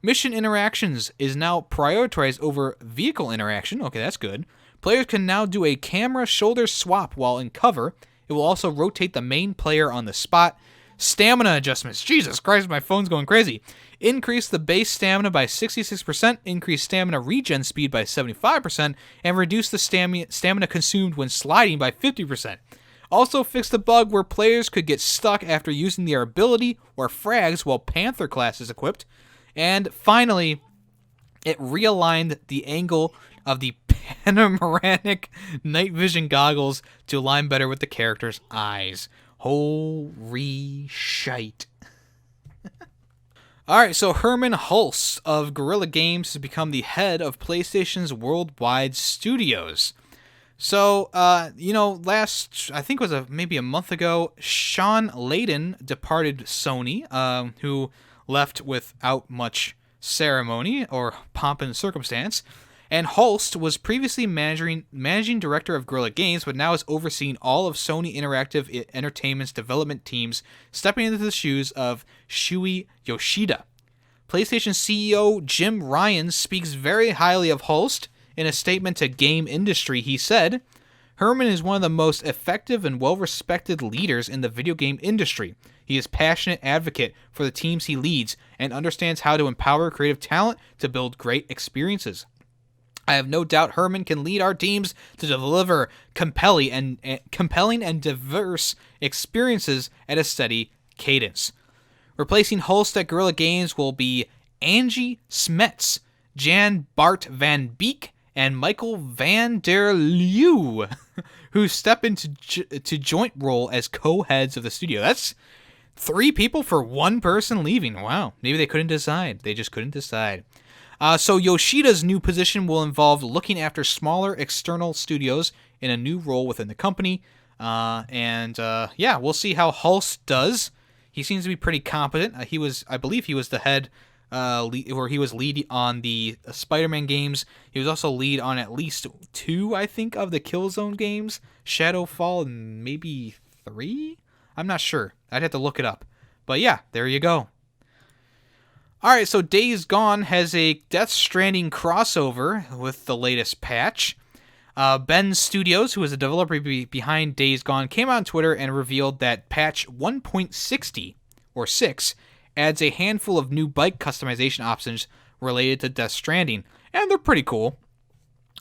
Mission interactions is now prioritized over vehicle interaction. Okay, that's good. Players can now do a camera shoulder swap while in cover. It will also rotate the main player on the spot. Stamina adjustments. Jesus Christ, my phone's going crazy. Increase the base stamina by 66%, increase stamina regen speed by 75%, and reduce the stamina consumed when sliding by 50%. Also fixed the bug where players could get stuck after using their ability or frags while Panther class is equipped. And finally, it realigned the angle of the panoramic night vision goggles to align better with the character's eyes. Holy shite. Alright, so Herman Hulst of Guerrilla Games has become the head of PlayStation's worldwide studios. So, last, I think it was maybe a month ago, Sean Layden departed Sony, who left without much ceremony or pomp and circumstance. And Hulst was previously managing director of Guerrilla Games, but now is overseeing all of Sony Interactive Entertainment's development teams, stepping into the shoes of Shuei Yoshida. PlayStation CEO Jim Ryan speaks very highly of Hulst. In a statement to Game Industry, he said, Herman is one of the most effective and well-respected leaders in the video game industry. He is a passionate advocate for the teams he leads and understands how to empower creative talent to build great experiences. I have no doubt Herman can lead our teams to deliver compelling and diverse experiences at a steady cadence. Replacing Hulst at Guerrilla Games will be Angie Smets, Jan Bart van Beek, and Michael van der Leeuw, who step into joint role as co-heads of the studio. That's 3 people for 1 person leaving. Wow. Maybe they couldn't decide. They just couldn't decide. So Yoshida's new position will involve looking after smaller external studios in a new role within the company. Yeah, we'll see how Hulst does. He seems to be pretty competent. I believe he was the head, where he was lead on the Spider-Man games. He was also lead on at least 2, I think, of the Killzone games. Shadowfall and maybe 3? I'm not sure. I'd have to look it up. But yeah, there you go. Alright, so Days Gone has a Death Stranding crossover with the latest patch. Ben Studios, who is a developer behind Days Gone, came on Twitter and revealed that patch 1.60, or 6, adds a handful of new bike customization options related to Death Stranding, and they're pretty cool.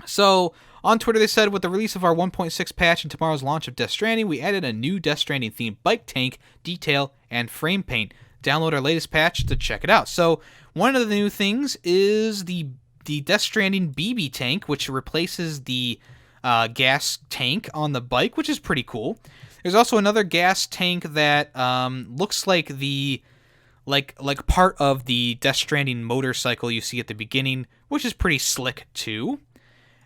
So, on Twitter they said, with the release of our 1.6 patch and tomorrow's launch of Death Stranding, we added a new Death Stranding themed bike tank, detail, and frame paint. Download our latest patch to check it out. So, one of the new things is the Death Stranding BB tank, which replaces the gas tank on the bike, which is pretty cool. There's also another gas tank that looks like the like part of the Death Stranding motorcycle you see at the beginning, which is pretty slick too.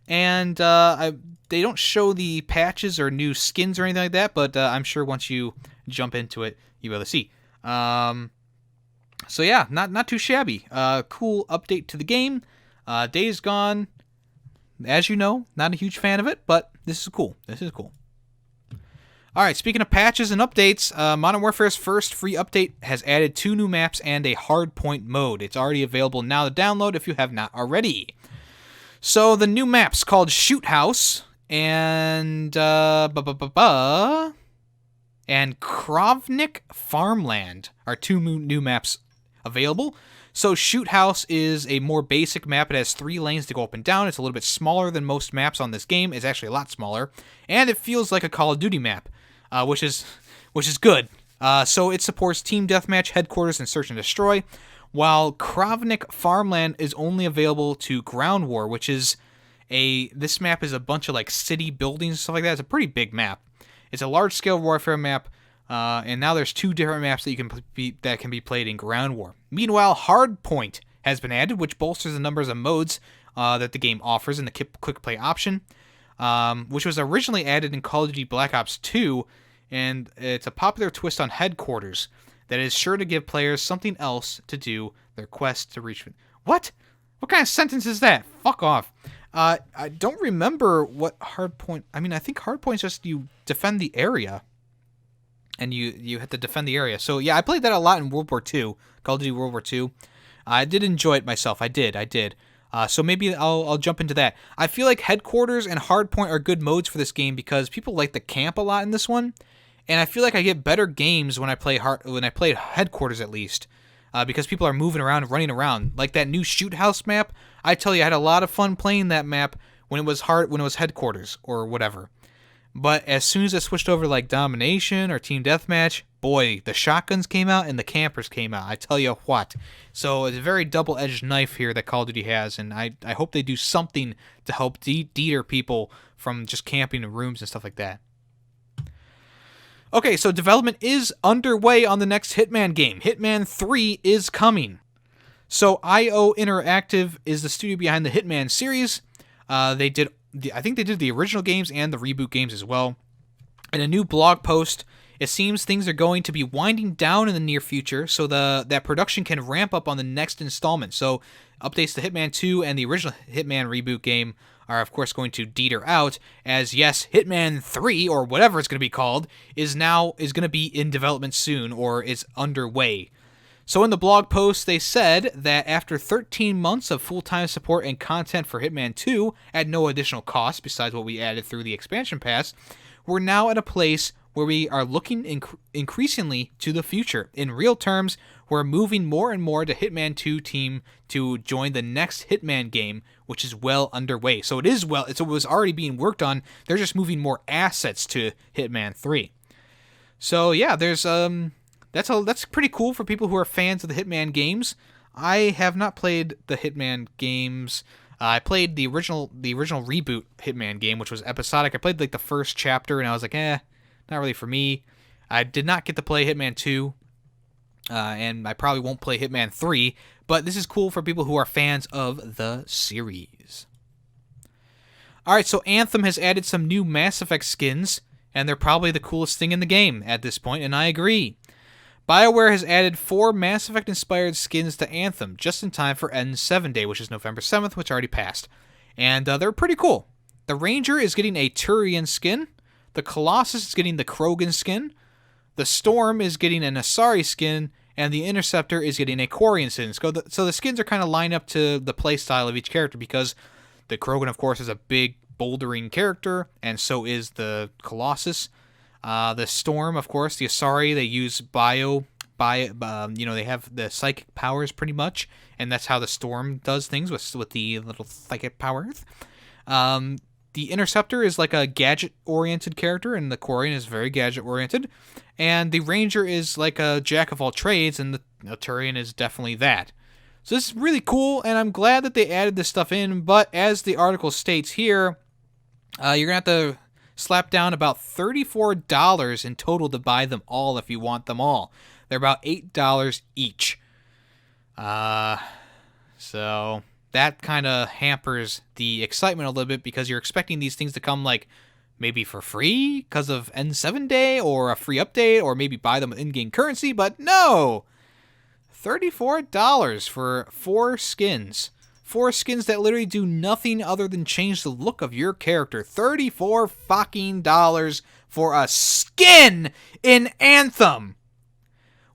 And they don't show the patches or new skins or anything like that, but I'm sure once you jump into it, you'll be able to see. So yeah, not too shabby. Cool update to the game. Days Gone, as you know, not a huge fan of it, but this is cool. This is cool. Alright, speaking of patches and updates, Modern Warfare's first free update has added 2 new maps and a hardpoint mode. It's already available now to download if you have not already. So the new maps called Shoot House and Krovnik Farmland are 2 new maps available. So Shoot House is a more basic map. It has 3 lanes to go up and down. It's a little bit smaller than most maps on this game. It's actually a lot smaller, and it feels like a Call of Duty map, which is good. So it supports Team Deathmatch, Headquarters, and Search and Destroy, while Krovnik Farmland is only available to Ground War, which is this map is a bunch of like city buildings and stuff like that. It's a pretty big map. It's a large-scale warfare map, and now there's 2 different maps that can be played in Ground War. Meanwhile, Hardpoint has been added, which bolsters the numbers of modes that the game offers in the quick play option, which was originally added in Call of Duty Black Ops 2, and it's a popular twist on Headquarters that is sure to give players something else to do their quest to reach. What? What kind of sentence is that? Fuck off. I don't remember what Hardpoint. I mean, I think Hardpoint's just you defend the area, and you have to defend the area. So yeah, I played that a lot in World War II, Call of Duty World War II. I did enjoy it myself. I did. So maybe I'll jump into that. I feel like Headquarters and Hardpoint are good modes for this game because people like to camp a lot in this one, and I feel like I get better games when I play Headquarters at least. Because people are moving around and running around. Like that new Shoot House map, I tell you, I had a lot of fun playing that map when it was Headquarters or whatever. But as soon as I switched over to like Domination or Team Deathmatch, boy, the shotguns came out and the campers came out. I tell you what. So it's a very double-edged knife here that Call of Duty has, and I hope they do something to help deter people from just camping in rooms and stuff like that. Okay, so development is underway on the next Hitman game. Hitman 3 is coming. So IO Interactive is the studio behind the Hitman series. I think they did the original games and the reboot games as well. In a new blog post, it seems things are going to be winding down in the near future, so that production can ramp up on the next installment. So updates to Hitman 2 and the original Hitman reboot game are of course going to deter out, as yes, Hitman 3, or whatever it's going to be called, is going to be in development soon, or is underway. So in the blog post, they said that after 13 months of full-time support and content for Hitman 2 at no additional cost besides what we added through the expansion pass, we're now at a place where we are looking increasingly to the future. In real terms, we're moving more and more to Hitman 2 team to join the next Hitman game, which is well underway. So it was already being worked on. They're just moving more assets to Hitman 3. So yeah, there's that's pretty cool for people who are fans of the Hitman games. I have not played the Hitman games. I played the original reboot Hitman game, which was episodic. I played like the first chapter, and I was like, not really for me. I did not get to play Hitman 2, and I probably won't play Hitman 3, but this is cool for people who are fans of the series. Alright, so Anthem has added some new Mass Effect skins, and they're probably the coolest thing in the game at this point, and I agree. BioWare has added 4 Mass Effect-inspired skins to Anthem, just in time for N7 Day, which is November 7th, which already passed. And they're pretty cool. The Ranger is getting a Turian skin, the Colossus is getting the Krogan skin, the Storm is getting an Asari skin, and the Interceptor is getting a Quarian skin. So the skins are kind of lined up to the playstyle of each character, because the Krogan, of course, is a big bouldering character, and so is the Colossus. The Storm, of course, the Asari, they use they have the psychic powers pretty much, and that's how the Storm does things with the little psychic powers. The Interceptor is like a gadget-oriented character, and the Quarian is very gadget-oriented. And the Ranger is like a jack-of-all-trades, and the Turian is definitely that. So this is really cool, and I'm glad that they added this stuff in, but as the article states here, you're going to have to slap down about $34 in total to buy them all if you want them all. They're about $8 each. So that kind of hampers the excitement a little bit, because you're expecting these things to come like maybe for free because of N7 Day or a free update, or maybe buy them with in-game currency, but no! $34 for 4 skins. 4 skins that literally do nothing other than change the look of your character. $34 fucking dollars for a skin in Anthem.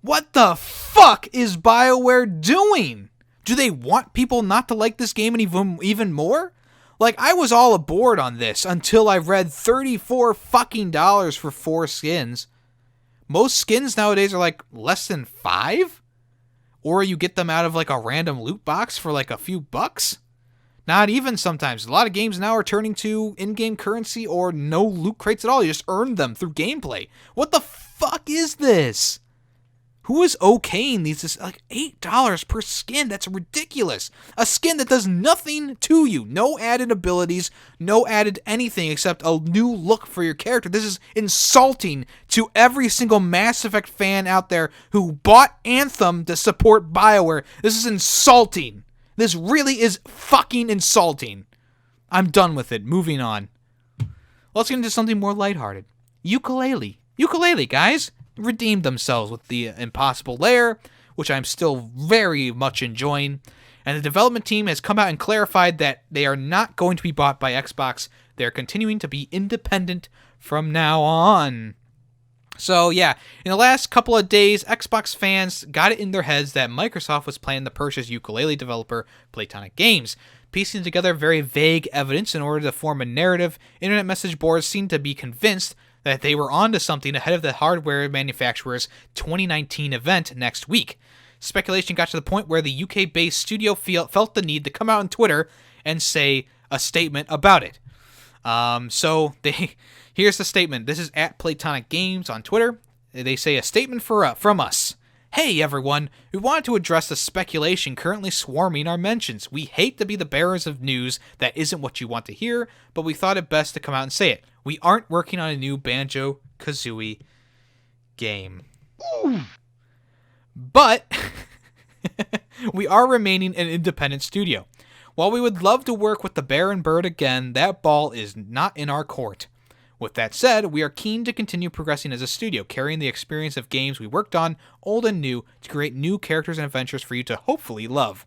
What the fuck is BioWare doing? Do they want people not to like this game even more? Like, I was all aboard on this until I read $34 fucking dollars for 4 skins. Most skins nowadays are like less than 5? Or you get them out of like a random loot box for like a few bucks? Not even sometimes. A lot of games now are turning to in-game currency or no loot crates at all. You just earn them through gameplay. What the fuck is this? Who is okaying these? This, like $8 per skin? That's ridiculous. A skin that does nothing to you. No added abilities, no added anything except a new look for your character. This is insulting to every single Mass Effect fan out there who bought Anthem to support BioWare. This is insulting. This really is fucking insulting. I'm done with it. Moving on. Let's get into something more lighthearted. Ukulele. Ukulele, guys. Redeemed themselves with the Impossible Lair, which I'm still very much enjoying. And the development team has come out and clarified that they are not going to be bought by Xbox. They're continuing to be independent from now on. So yeah, in the last couple of days, Xbox fans got it in their heads that Microsoft was planning to purchase ukulele developer Playtonic Games. Piecing together very vague evidence in order to form a narrative, internet message boards seem to be convinced that they were onto something ahead of the hardware manufacturer's 2019 event next week. Speculation got to the point where the UK-based studio felt the need to come out on Twitter and say a statement about it. Here's the statement. This is at Playtonic Games on Twitter. They say a statement from us. Hey everyone, we wanted to address the speculation currently swarming our mentions. We hate to be the bearers of news that isn't what you want to hear, but we thought it best to come out and say it. We aren't working on a new Banjo-Kazooie game. Ooh. But we are remaining an independent studio. While we would love to work with the Bear and Bird again, that ball is not in our court. With that said, we are keen to continue progressing as a studio, carrying the experience of games we worked on, old and new, to create new characters and adventures for you to hopefully love.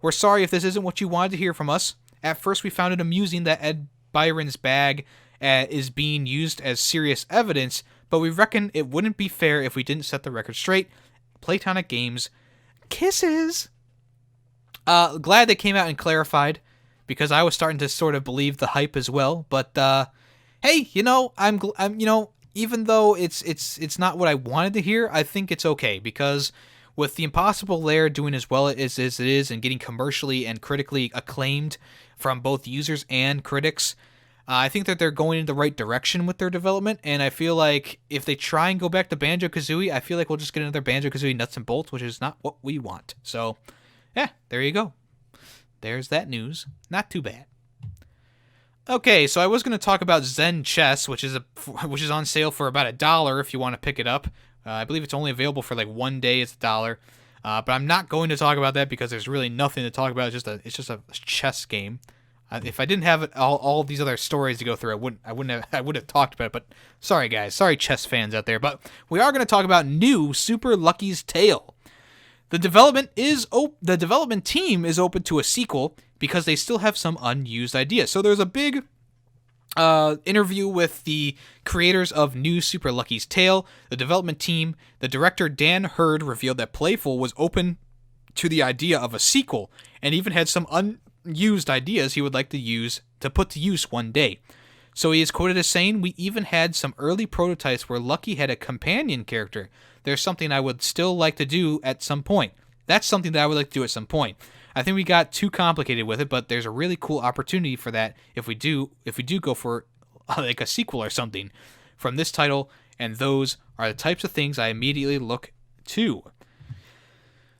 We're sorry if this isn't what you wanted to hear from us. At first, we found it amusing that Ed Byron's bag is being used as serious evidence, but we reckon it wouldn't be fair if we didn't set the record straight. Playtonic Games Kisses. Glad they came out and clarified, because I was starting to sort of believe the hype as well. But hey, I'm even though it's not what I wanted to hear, I think it's okay, because with the Impossible Lair doing as well as it is and getting commercially and critically acclaimed from both users and critics, I think that they're going in the right direction with their development. And I feel like if they try and go back to Banjo-Kazooie, I feel like we'll just get another Banjo-Kazooie nuts and bolts, which is not what we want. So yeah, there you go. There's that news. Not too bad. Okay, so I was going to talk about Zen Chess, which is on sale for about $1 if you want to pick it up. I believe it's only available for like 1 day. It's $1. But I'm not going to talk about that because there's really nothing to talk about. It's just a chess game. If I didn't have all of these other stories to go through, I would have talked about it. But sorry guys, sorry chess fans out there. But we are going to talk about new Super Lucky's Tale. The development team is open to a sequel because they still have some unused ideas. So there's a big interview with the creators of New Super Lucky's Tale, the development team. The director Dan Hurd revealed that Playful was open to the idea of a sequel and even had some unused ideas he would like to put to use one day. So he is quoted as saying, "We even had some early prototypes where Lucky had a companion character. There's something I would still like to do at some point. That's something that I would like to do at some point. I think we got too complicated with it, but there's a really cool opportunity for that if we do go for like a sequel or something from this title, and those are the types of things I immediately look to."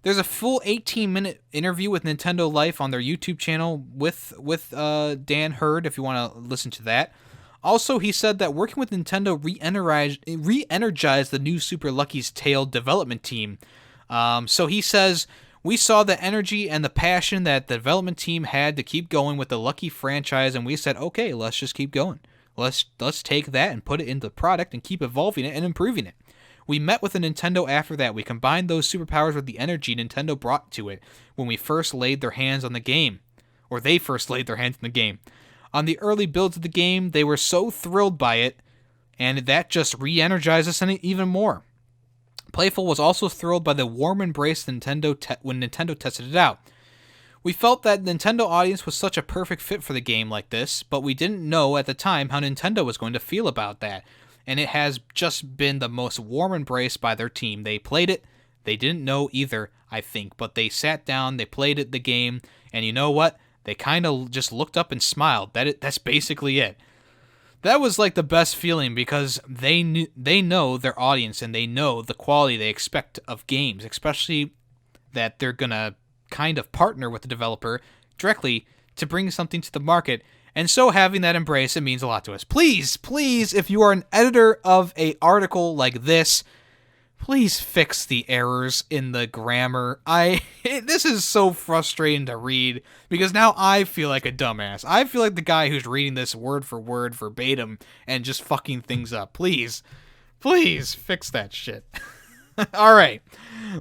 There's a full 18-minute interview with Nintendo Life on their YouTube channel with Dan Hurd if you want to listen to that. Also, he said that working with Nintendo re-energized the new Super Lucky's Tale development team. So he says, "We saw the energy and the passion that the development team had to keep going with the Lucky franchise, and we said, okay, let's just keep going. Let's take that and put it into the product and keep evolving it and improving it. We met with the Nintendo after that. We combined those superpowers with the energy Nintendo brought to it when we first laid their hands on the game. Or they first laid their hands on the game. On the early builds of the game, they were so thrilled by it, and that just re-energized us even more. Playful was also thrilled by the warm embrace when Nintendo tested it out. We felt that the Nintendo audience was such a perfect fit for the game like this, but we didn't know at the time how Nintendo was going to feel about that. And it has just been the most warm embrace by their team. They played it. They didn't know either, I think, but they sat down, they played the game, and you know what? They kind of just looked up and smiled. That's basically it. That was like the best feeling because they know their audience and they know the quality they expect of games, especially that they're going to kind of partner with the developer directly to bring something to the market. And so having that embrace, it means a lot to us. Please, if you are an editor of an article like this, please fix the errors in the grammar. This is so frustrating to read because now I feel like a dumbass. I feel like the guy who's reading this word for word verbatim and just fucking things up. Please fix that shit. All right,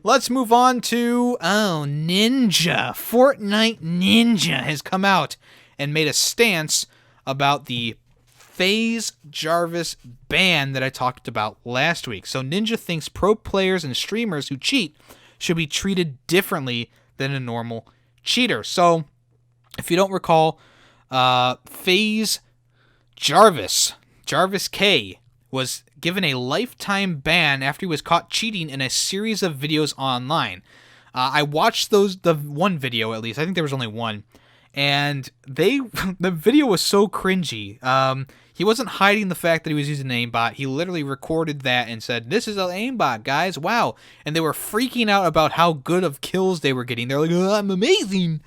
let's move on to Ninja. Fortnite Ninja has come out and made a stance about the FaZe Jarvis ban that I talked about last week. So Ninja thinks pro players and streamers who cheat should be treated differently than a normal cheater. So if you don't recall, FaZe Jarvis K, was given a lifetime ban after he was caught cheating in a series of videos online. I watched the one video at least. I think there was only one. And the video was so cringy. He wasn't hiding the fact that he was using an aimbot. He literally recorded that and said, "This is an aimbot, guys. Wow." And they were freaking out about how good of kills they were getting. They're like, "Oh, I'm amazing."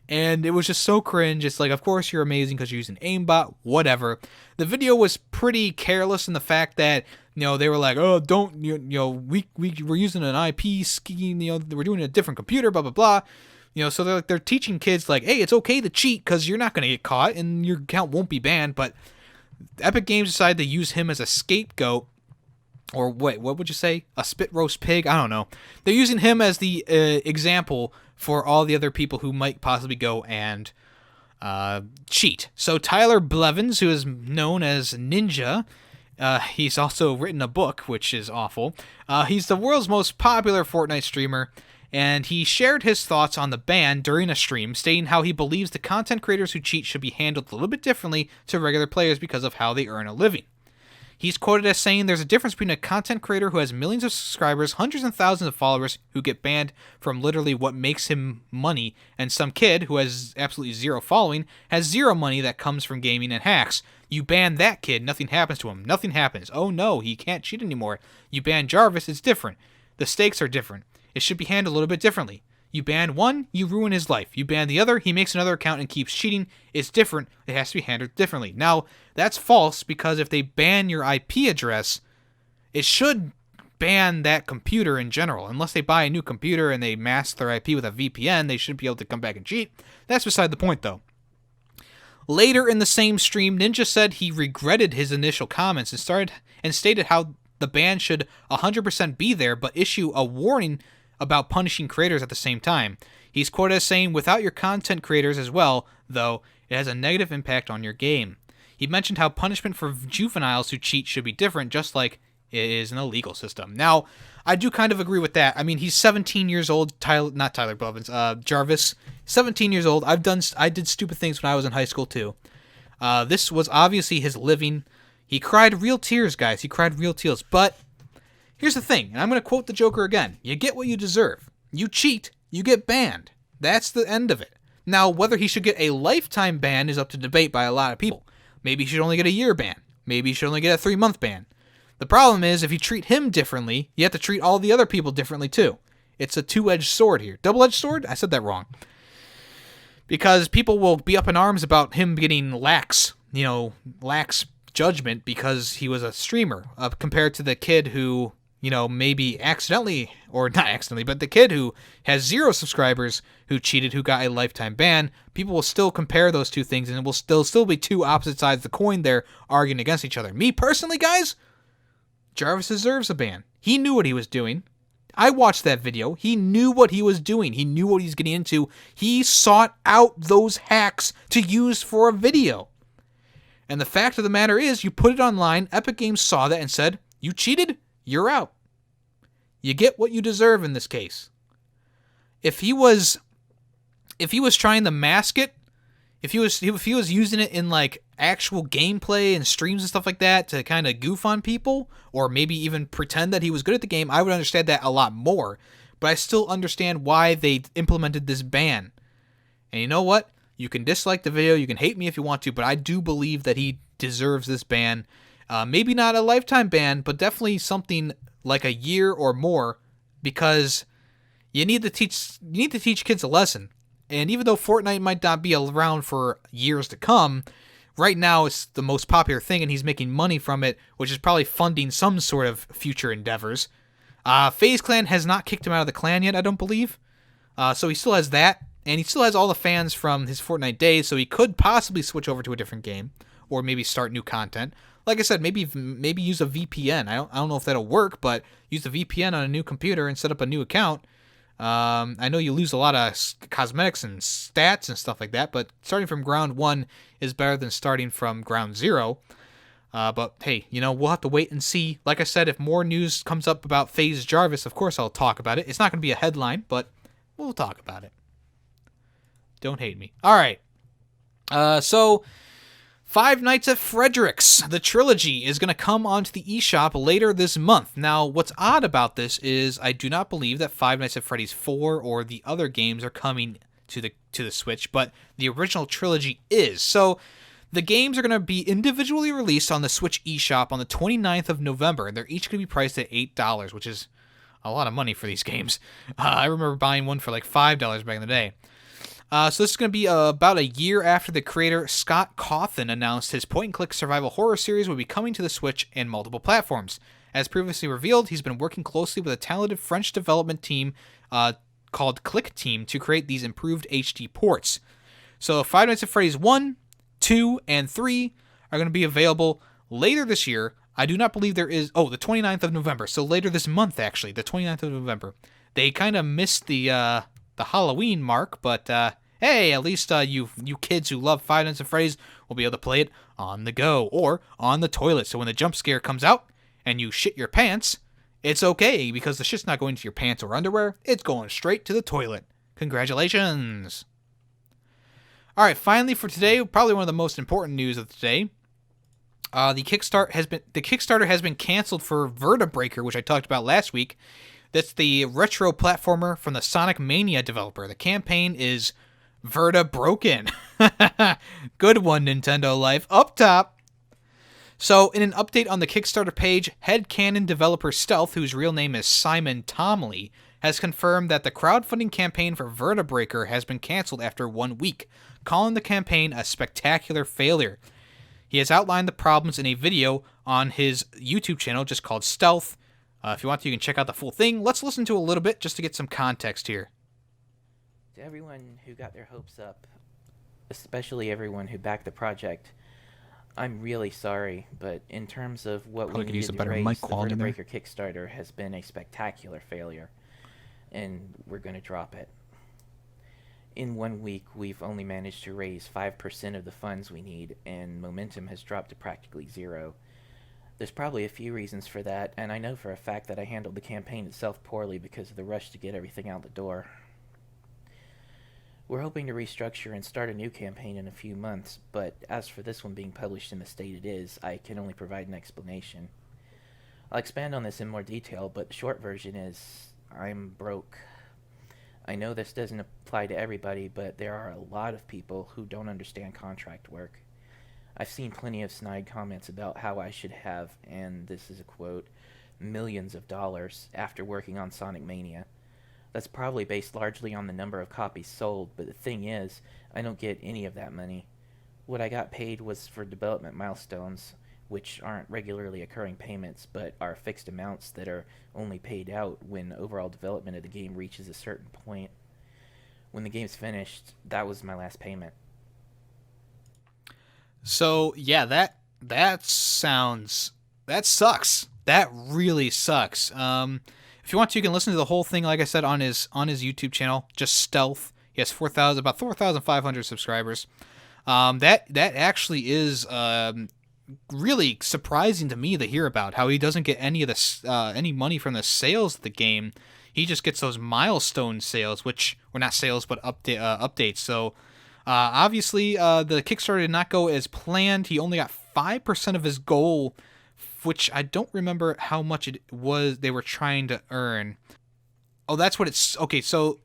And it was just so cringe. It's like, of course you're amazing because you're using aimbot, whatever. The video was pretty careless in the fact that, they were like, "Oh, don't, we're using an IP scheme, we're doing a different computer, blah, blah, blah." So they're teaching kids like, hey, it's okay to cheat because you're not going to get caught and your account won't be banned. But Epic Games decided to use him as a scapegoat, or what would you say? A spit roast pig? I don't know. They're using him as the example for all the other people who might possibly go and cheat. So Tyler Blevins, who is known as Ninja, he's also written a book, which is awful. He's the world's most popular Fortnite streamer. And he shared his thoughts on the ban during a stream, stating how he believes the content creators who cheat should be handled a little bit differently to regular players because of how they earn a living. He's quoted as saying there's a difference between a content creator who has millions of subscribers, hundreds and thousands of followers who get banned from literally what makes him money, and some kid who has absolutely zero following, has zero money that comes from gaming and hacks. You ban that kid, nothing happens to him. Nothing happens. Oh no, he can't cheat anymore. You ban Jarvis, it's different. The stakes are different. It should be handled a little bit differently. You ban one, you ruin his life. You ban the other, he makes another account and keeps cheating. It's different. It has to be handled differently. Now, that's false because if they ban your IP address, it should ban that computer in general. Unless they buy a new computer and they mask their IP with a VPN, they shouldn't be able to come back and cheat. That's beside the point, though. Later in the same stream, Ninja said he regretted his initial comments and stated how the ban should 100% be there, but issue a warning about punishing creators at the same time. He's quoted as saying, without your content creators as well, though, it has a negative impact on your game. He mentioned how punishment for juveniles who cheat should be different, just like it is in a legal system. Now, I do kind of agree with that. I mean, he's 17 years old, Jarvis, 17 years old. I did stupid things when I was in high school too. This was obviously his living. He cried real tears, guys. He cried real tears, but here's the thing, and I'm going to quote the Joker again. You get what you deserve. You cheat, you get banned. That's the end of it. Now, whether he should get a lifetime ban is up to debate by a lot of people. Maybe he should only get a year ban. Maybe he should only get a 3-month ban. The problem is, if you treat him differently, you have to treat all the other people differently too. It's a two-edged sword here. Double-edged sword? I said that wrong. Because people will be up in arms about him getting lax judgment because he was a streamer, compared to the kid who, maybe accidentally, or not accidentally, but the kid who has 0 subscribers who cheated, who got a lifetime ban. People will still compare those two things, and it will still be two opposite sides of the coin there arguing against each other. Me personally, guys, Jarvis deserves a ban. He knew what he was doing. I watched that video. He knew what he was doing. He knew what he was getting into. He sought out those hacks to use for a video. And the fact of the matter is, you put it online, Epic Games saw that and said, you cheated, you're out. You get what you deserve in this case. If he was trying to mask it, if he was using it in like actual gameplay and streams and stuff like that to kind of goof on people, or maybe even pretend that he was good at the game, I would understand that a lot more. But I still understand why they implemented this ban. And you know what? You can dislike the video, you can hate me if you want to, but I do believe that he deserves this ban. Maybe not a lifetime ban, but definitely something like a year or more, because you need to teach kids a lesson. And even though Fortnite might not be around for years to come, right now it's the most popular thing, and he's making money from it, which is probably funding some sort of future endeavors. FaZe Clan has not kicked him out of the clan yet, I don't believe. So he still has that, and he still has all the fans from his Fortnite days, so he could possibly switch over to a different game, or maybe start new content. Like I said, maybe use a VPN. I don't know if that'll work, but use a VPN on a new computer and set up a new account. I know you lose a lot of cosmetics and stats and stuff like that, but starting from ground 1 is better than starting from ground 0. But hey, we'll have to wait and see. Like I said, if more news comes up about FaZe Jarvis, of course I'll talk about it. It's not going to be a headline, but we'll talk about it. Don't hate me. All right. So Five Nights at Frederick's, the trilogy, is going to come onto the eShop later this month. Now, what's odd about this is I do not believe that Five Nights at Freddy's 4 or the other games are coming to the Switch, but the original trilogy is. So the games are going to be individually released on the Switch eShop on the 29th of November, and they're each going to be priced at $8, which is a lot of money for these games. I remember buying one for like $5 back in the day. So this is going to be about a year after the creator Scott Cawthon announced his point-and-click survival horror series will be coming to the Switch and multiple platforms. As previously revealed, he's been working closely with a talented French development team called Click Team to create these improved HD ports. So Five Nights at Freddy's 1, 2, and 3 are going to be available later this year. I do not believe there is... Oh, the 29th of November. So later this month, actually. The 29th of November. They kind of missed the Halloween mark, but hey, at least you kids who love Five Nights at Freddy's will be able to play it on the go or on the toilet. So when the jump scare comes out and you shit your pants, It's okay, because the shit's not going to your pants or underwear. It's going straight to the toilet. Congratulations. All right, finally for today, probably one of the most important news of today. The Kickstarter has been canceled for Vertebreaker, which I talked about last week. That's the retro platformer from the Sonic Mania developer. The campaign is Vertebroken. Good one, Nintendo Life. Up top. So, in an update on the Kickstarter page, headcanon developer Stealth, whose real name is Simon Tomley, has confirmed that the crowdfunding campaign for Vertebreaker has been canceled after 1 week, calling the campaign a spectacular failure. He has outlined the problems in a video on his YouTube channel just called Stealth. If you want to, you can check out the full thing. Let's listen to a little bit just to get some context here. To everyone who got their hopes up, especially everyone who backed the project, I'm really sorry, but in terms of what Probably we could needed use a to better raise, mic the quality in there. Vertebreaker Kickstarter has been a spectacular failure, and we're going to drop it. In 1 week, we've only managed to raise 5% of the funds we need, and momentum has dropped to practically zero. There's probably a few reasons for that, and I know for a fact that I handled the campaign itself poorly because of the rush to get everything out the door. We're hoping to restructure and start a new campaign in a few months, but as for this one being published in the state it is, I can only provide an explanation. I'll expand on this in more detail, but the short version is, I'm broke. I know this doesn't apply to everybody, but there are a lot of people who don't understand contract work. I've seen plenty of snide comments about how I should have, and this is a quote, millions of dollars after working on Sonic Mania. That's probably based largely on the number of copies sold, but the thing is, I don't get any of that money. What I got paid was for development milestones, which aren't regularly occurring payments, but are fixed amounts that are only paid out when overall development of the game reaches a certain point. When the game's finished, that was my last payment. So, yeah, that sucks. That really sucks. If you want to, you can listen to the whole thing, like I said, on his YouTube channel, just Stealth. He has about 4,500 subscribers. That actually is really surprising to me to hear about, how he doesn't get any of this any money from the sales of the game. He just gets those milestone sales, which were not sales but updates. So obviously the Kickstarter did not go as planned. He only got 5% of his goal, which I don't remember how much it was they were trying to earn. Oh, that's what it's... Okay, so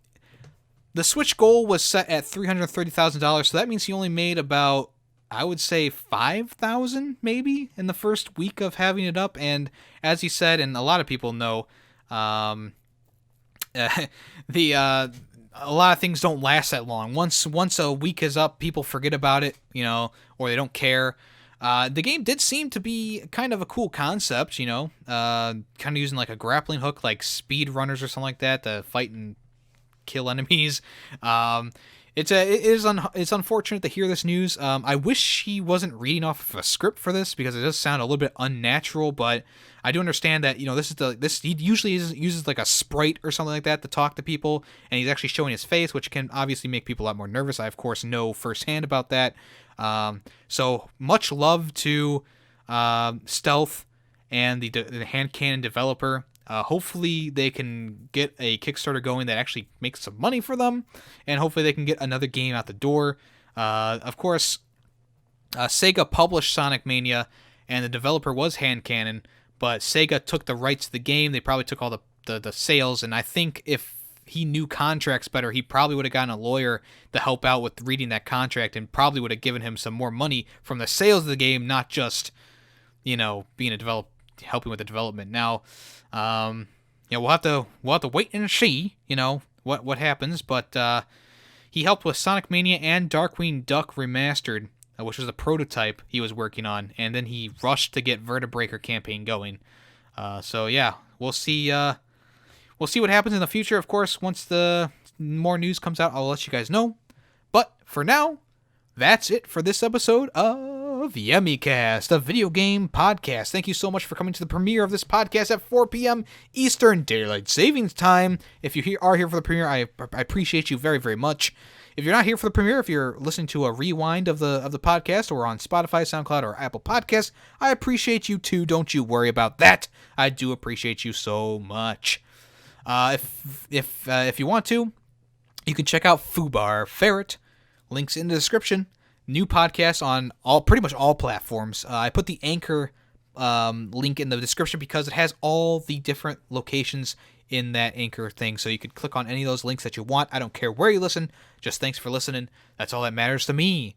the Switch goal was set at $330,000, so that means he only made about, I would say, $5,000 maybe in the first week of having it up. And as he said, and a lot of people know, a lot of things don't last that long. Once a week is up, people forget about it, or they don't care. The game did seem to be kind of a cool concept, kind of using like a grappling hook, like speed runners or something like that, to fight and kill enemies. It's unfortunate to hear this news. I wish he wasn't reading off of a script for this, because it does sound a little bit unnatural, but I do understand that, he usually uses like a sprite or something like that to talk to people, and he's actually showing his face, which can obviously make people a lot more nervous. I, of course, know firsthand about that. So much love to Stealth and the hand cannon developer. Hopefully they can get a Kickstarter going that actually makes some money for them, and hopefully they can get another game out the door. Of course, Sega published Sonic Mania, and the developer was Hand Cannon, but Sega took the rights to the game. They probably took all the sales, and I think if he knew contracts better, he probably would have gotten a lawyer to help out with reading that contract, and probably would have given him some more money from the sales of the game, not just, being helping with the development. Now, we'll have to wait and see, what happens. But he helped with Sonic Mania and Darkwing Duck Remastered, which was a prototype he was working on, and then he rushed to get Vertebreaker campaign going. So yeah, we'll see. We'll see what happens in the future. Of course, once the more news comes out, I'll let you guys know. But for now, that's it for this episode of of YemmyCast, a video game podcast. Thank you so much for coming to the premiere of this podcast at 4 p.m. Eastern Daylight Savings Time. If you are here for the premiere, I appreciate you very, very much. If you're not here for the premiere, if you're listening to a rewind of the podcast or on Spotify, SoundCloud, or Apple Podcasts, I appreciate you too. Don't you worry about that. I do appreciate you so much. If you want to, you can check out YemmytheFerret. Links in the description. New podcast on pretty much all platforms. I put the Anchor link in the description because it has all the different locations in that Anchor thing. So you could click on any of those links that you want. I don't care where you listen. Just thanks for listening. That's all that matters to me.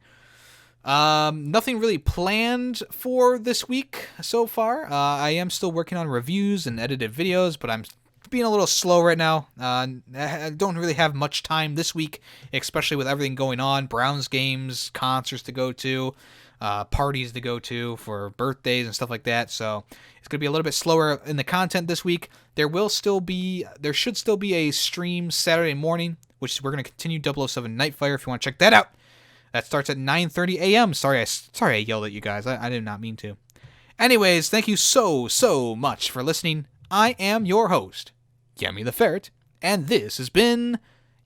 Nothing really planned for this week so far. I am still working on reviews and edited videos, but I'm being a little slow right now. I don't really have much time this week, especially with everything going on. Browns games, concerts to go to, parties to go to for birthdays and stuff like that. So it's going to be a little bit slower in the content this week. There should still be a stream Saturday morning, which we're going to continue 007 Nightfire if you want to check that out. That starts at 9:30 a.m. Sorry I yelled at you guys. I did not mean to. Anyways, thank you so much for listening. I am your host, YemmytheFerret, and this has been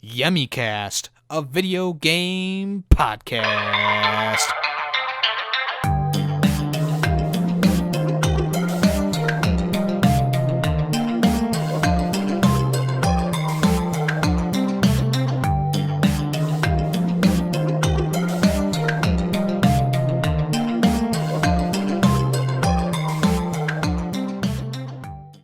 YemmyCast, a video game podcast.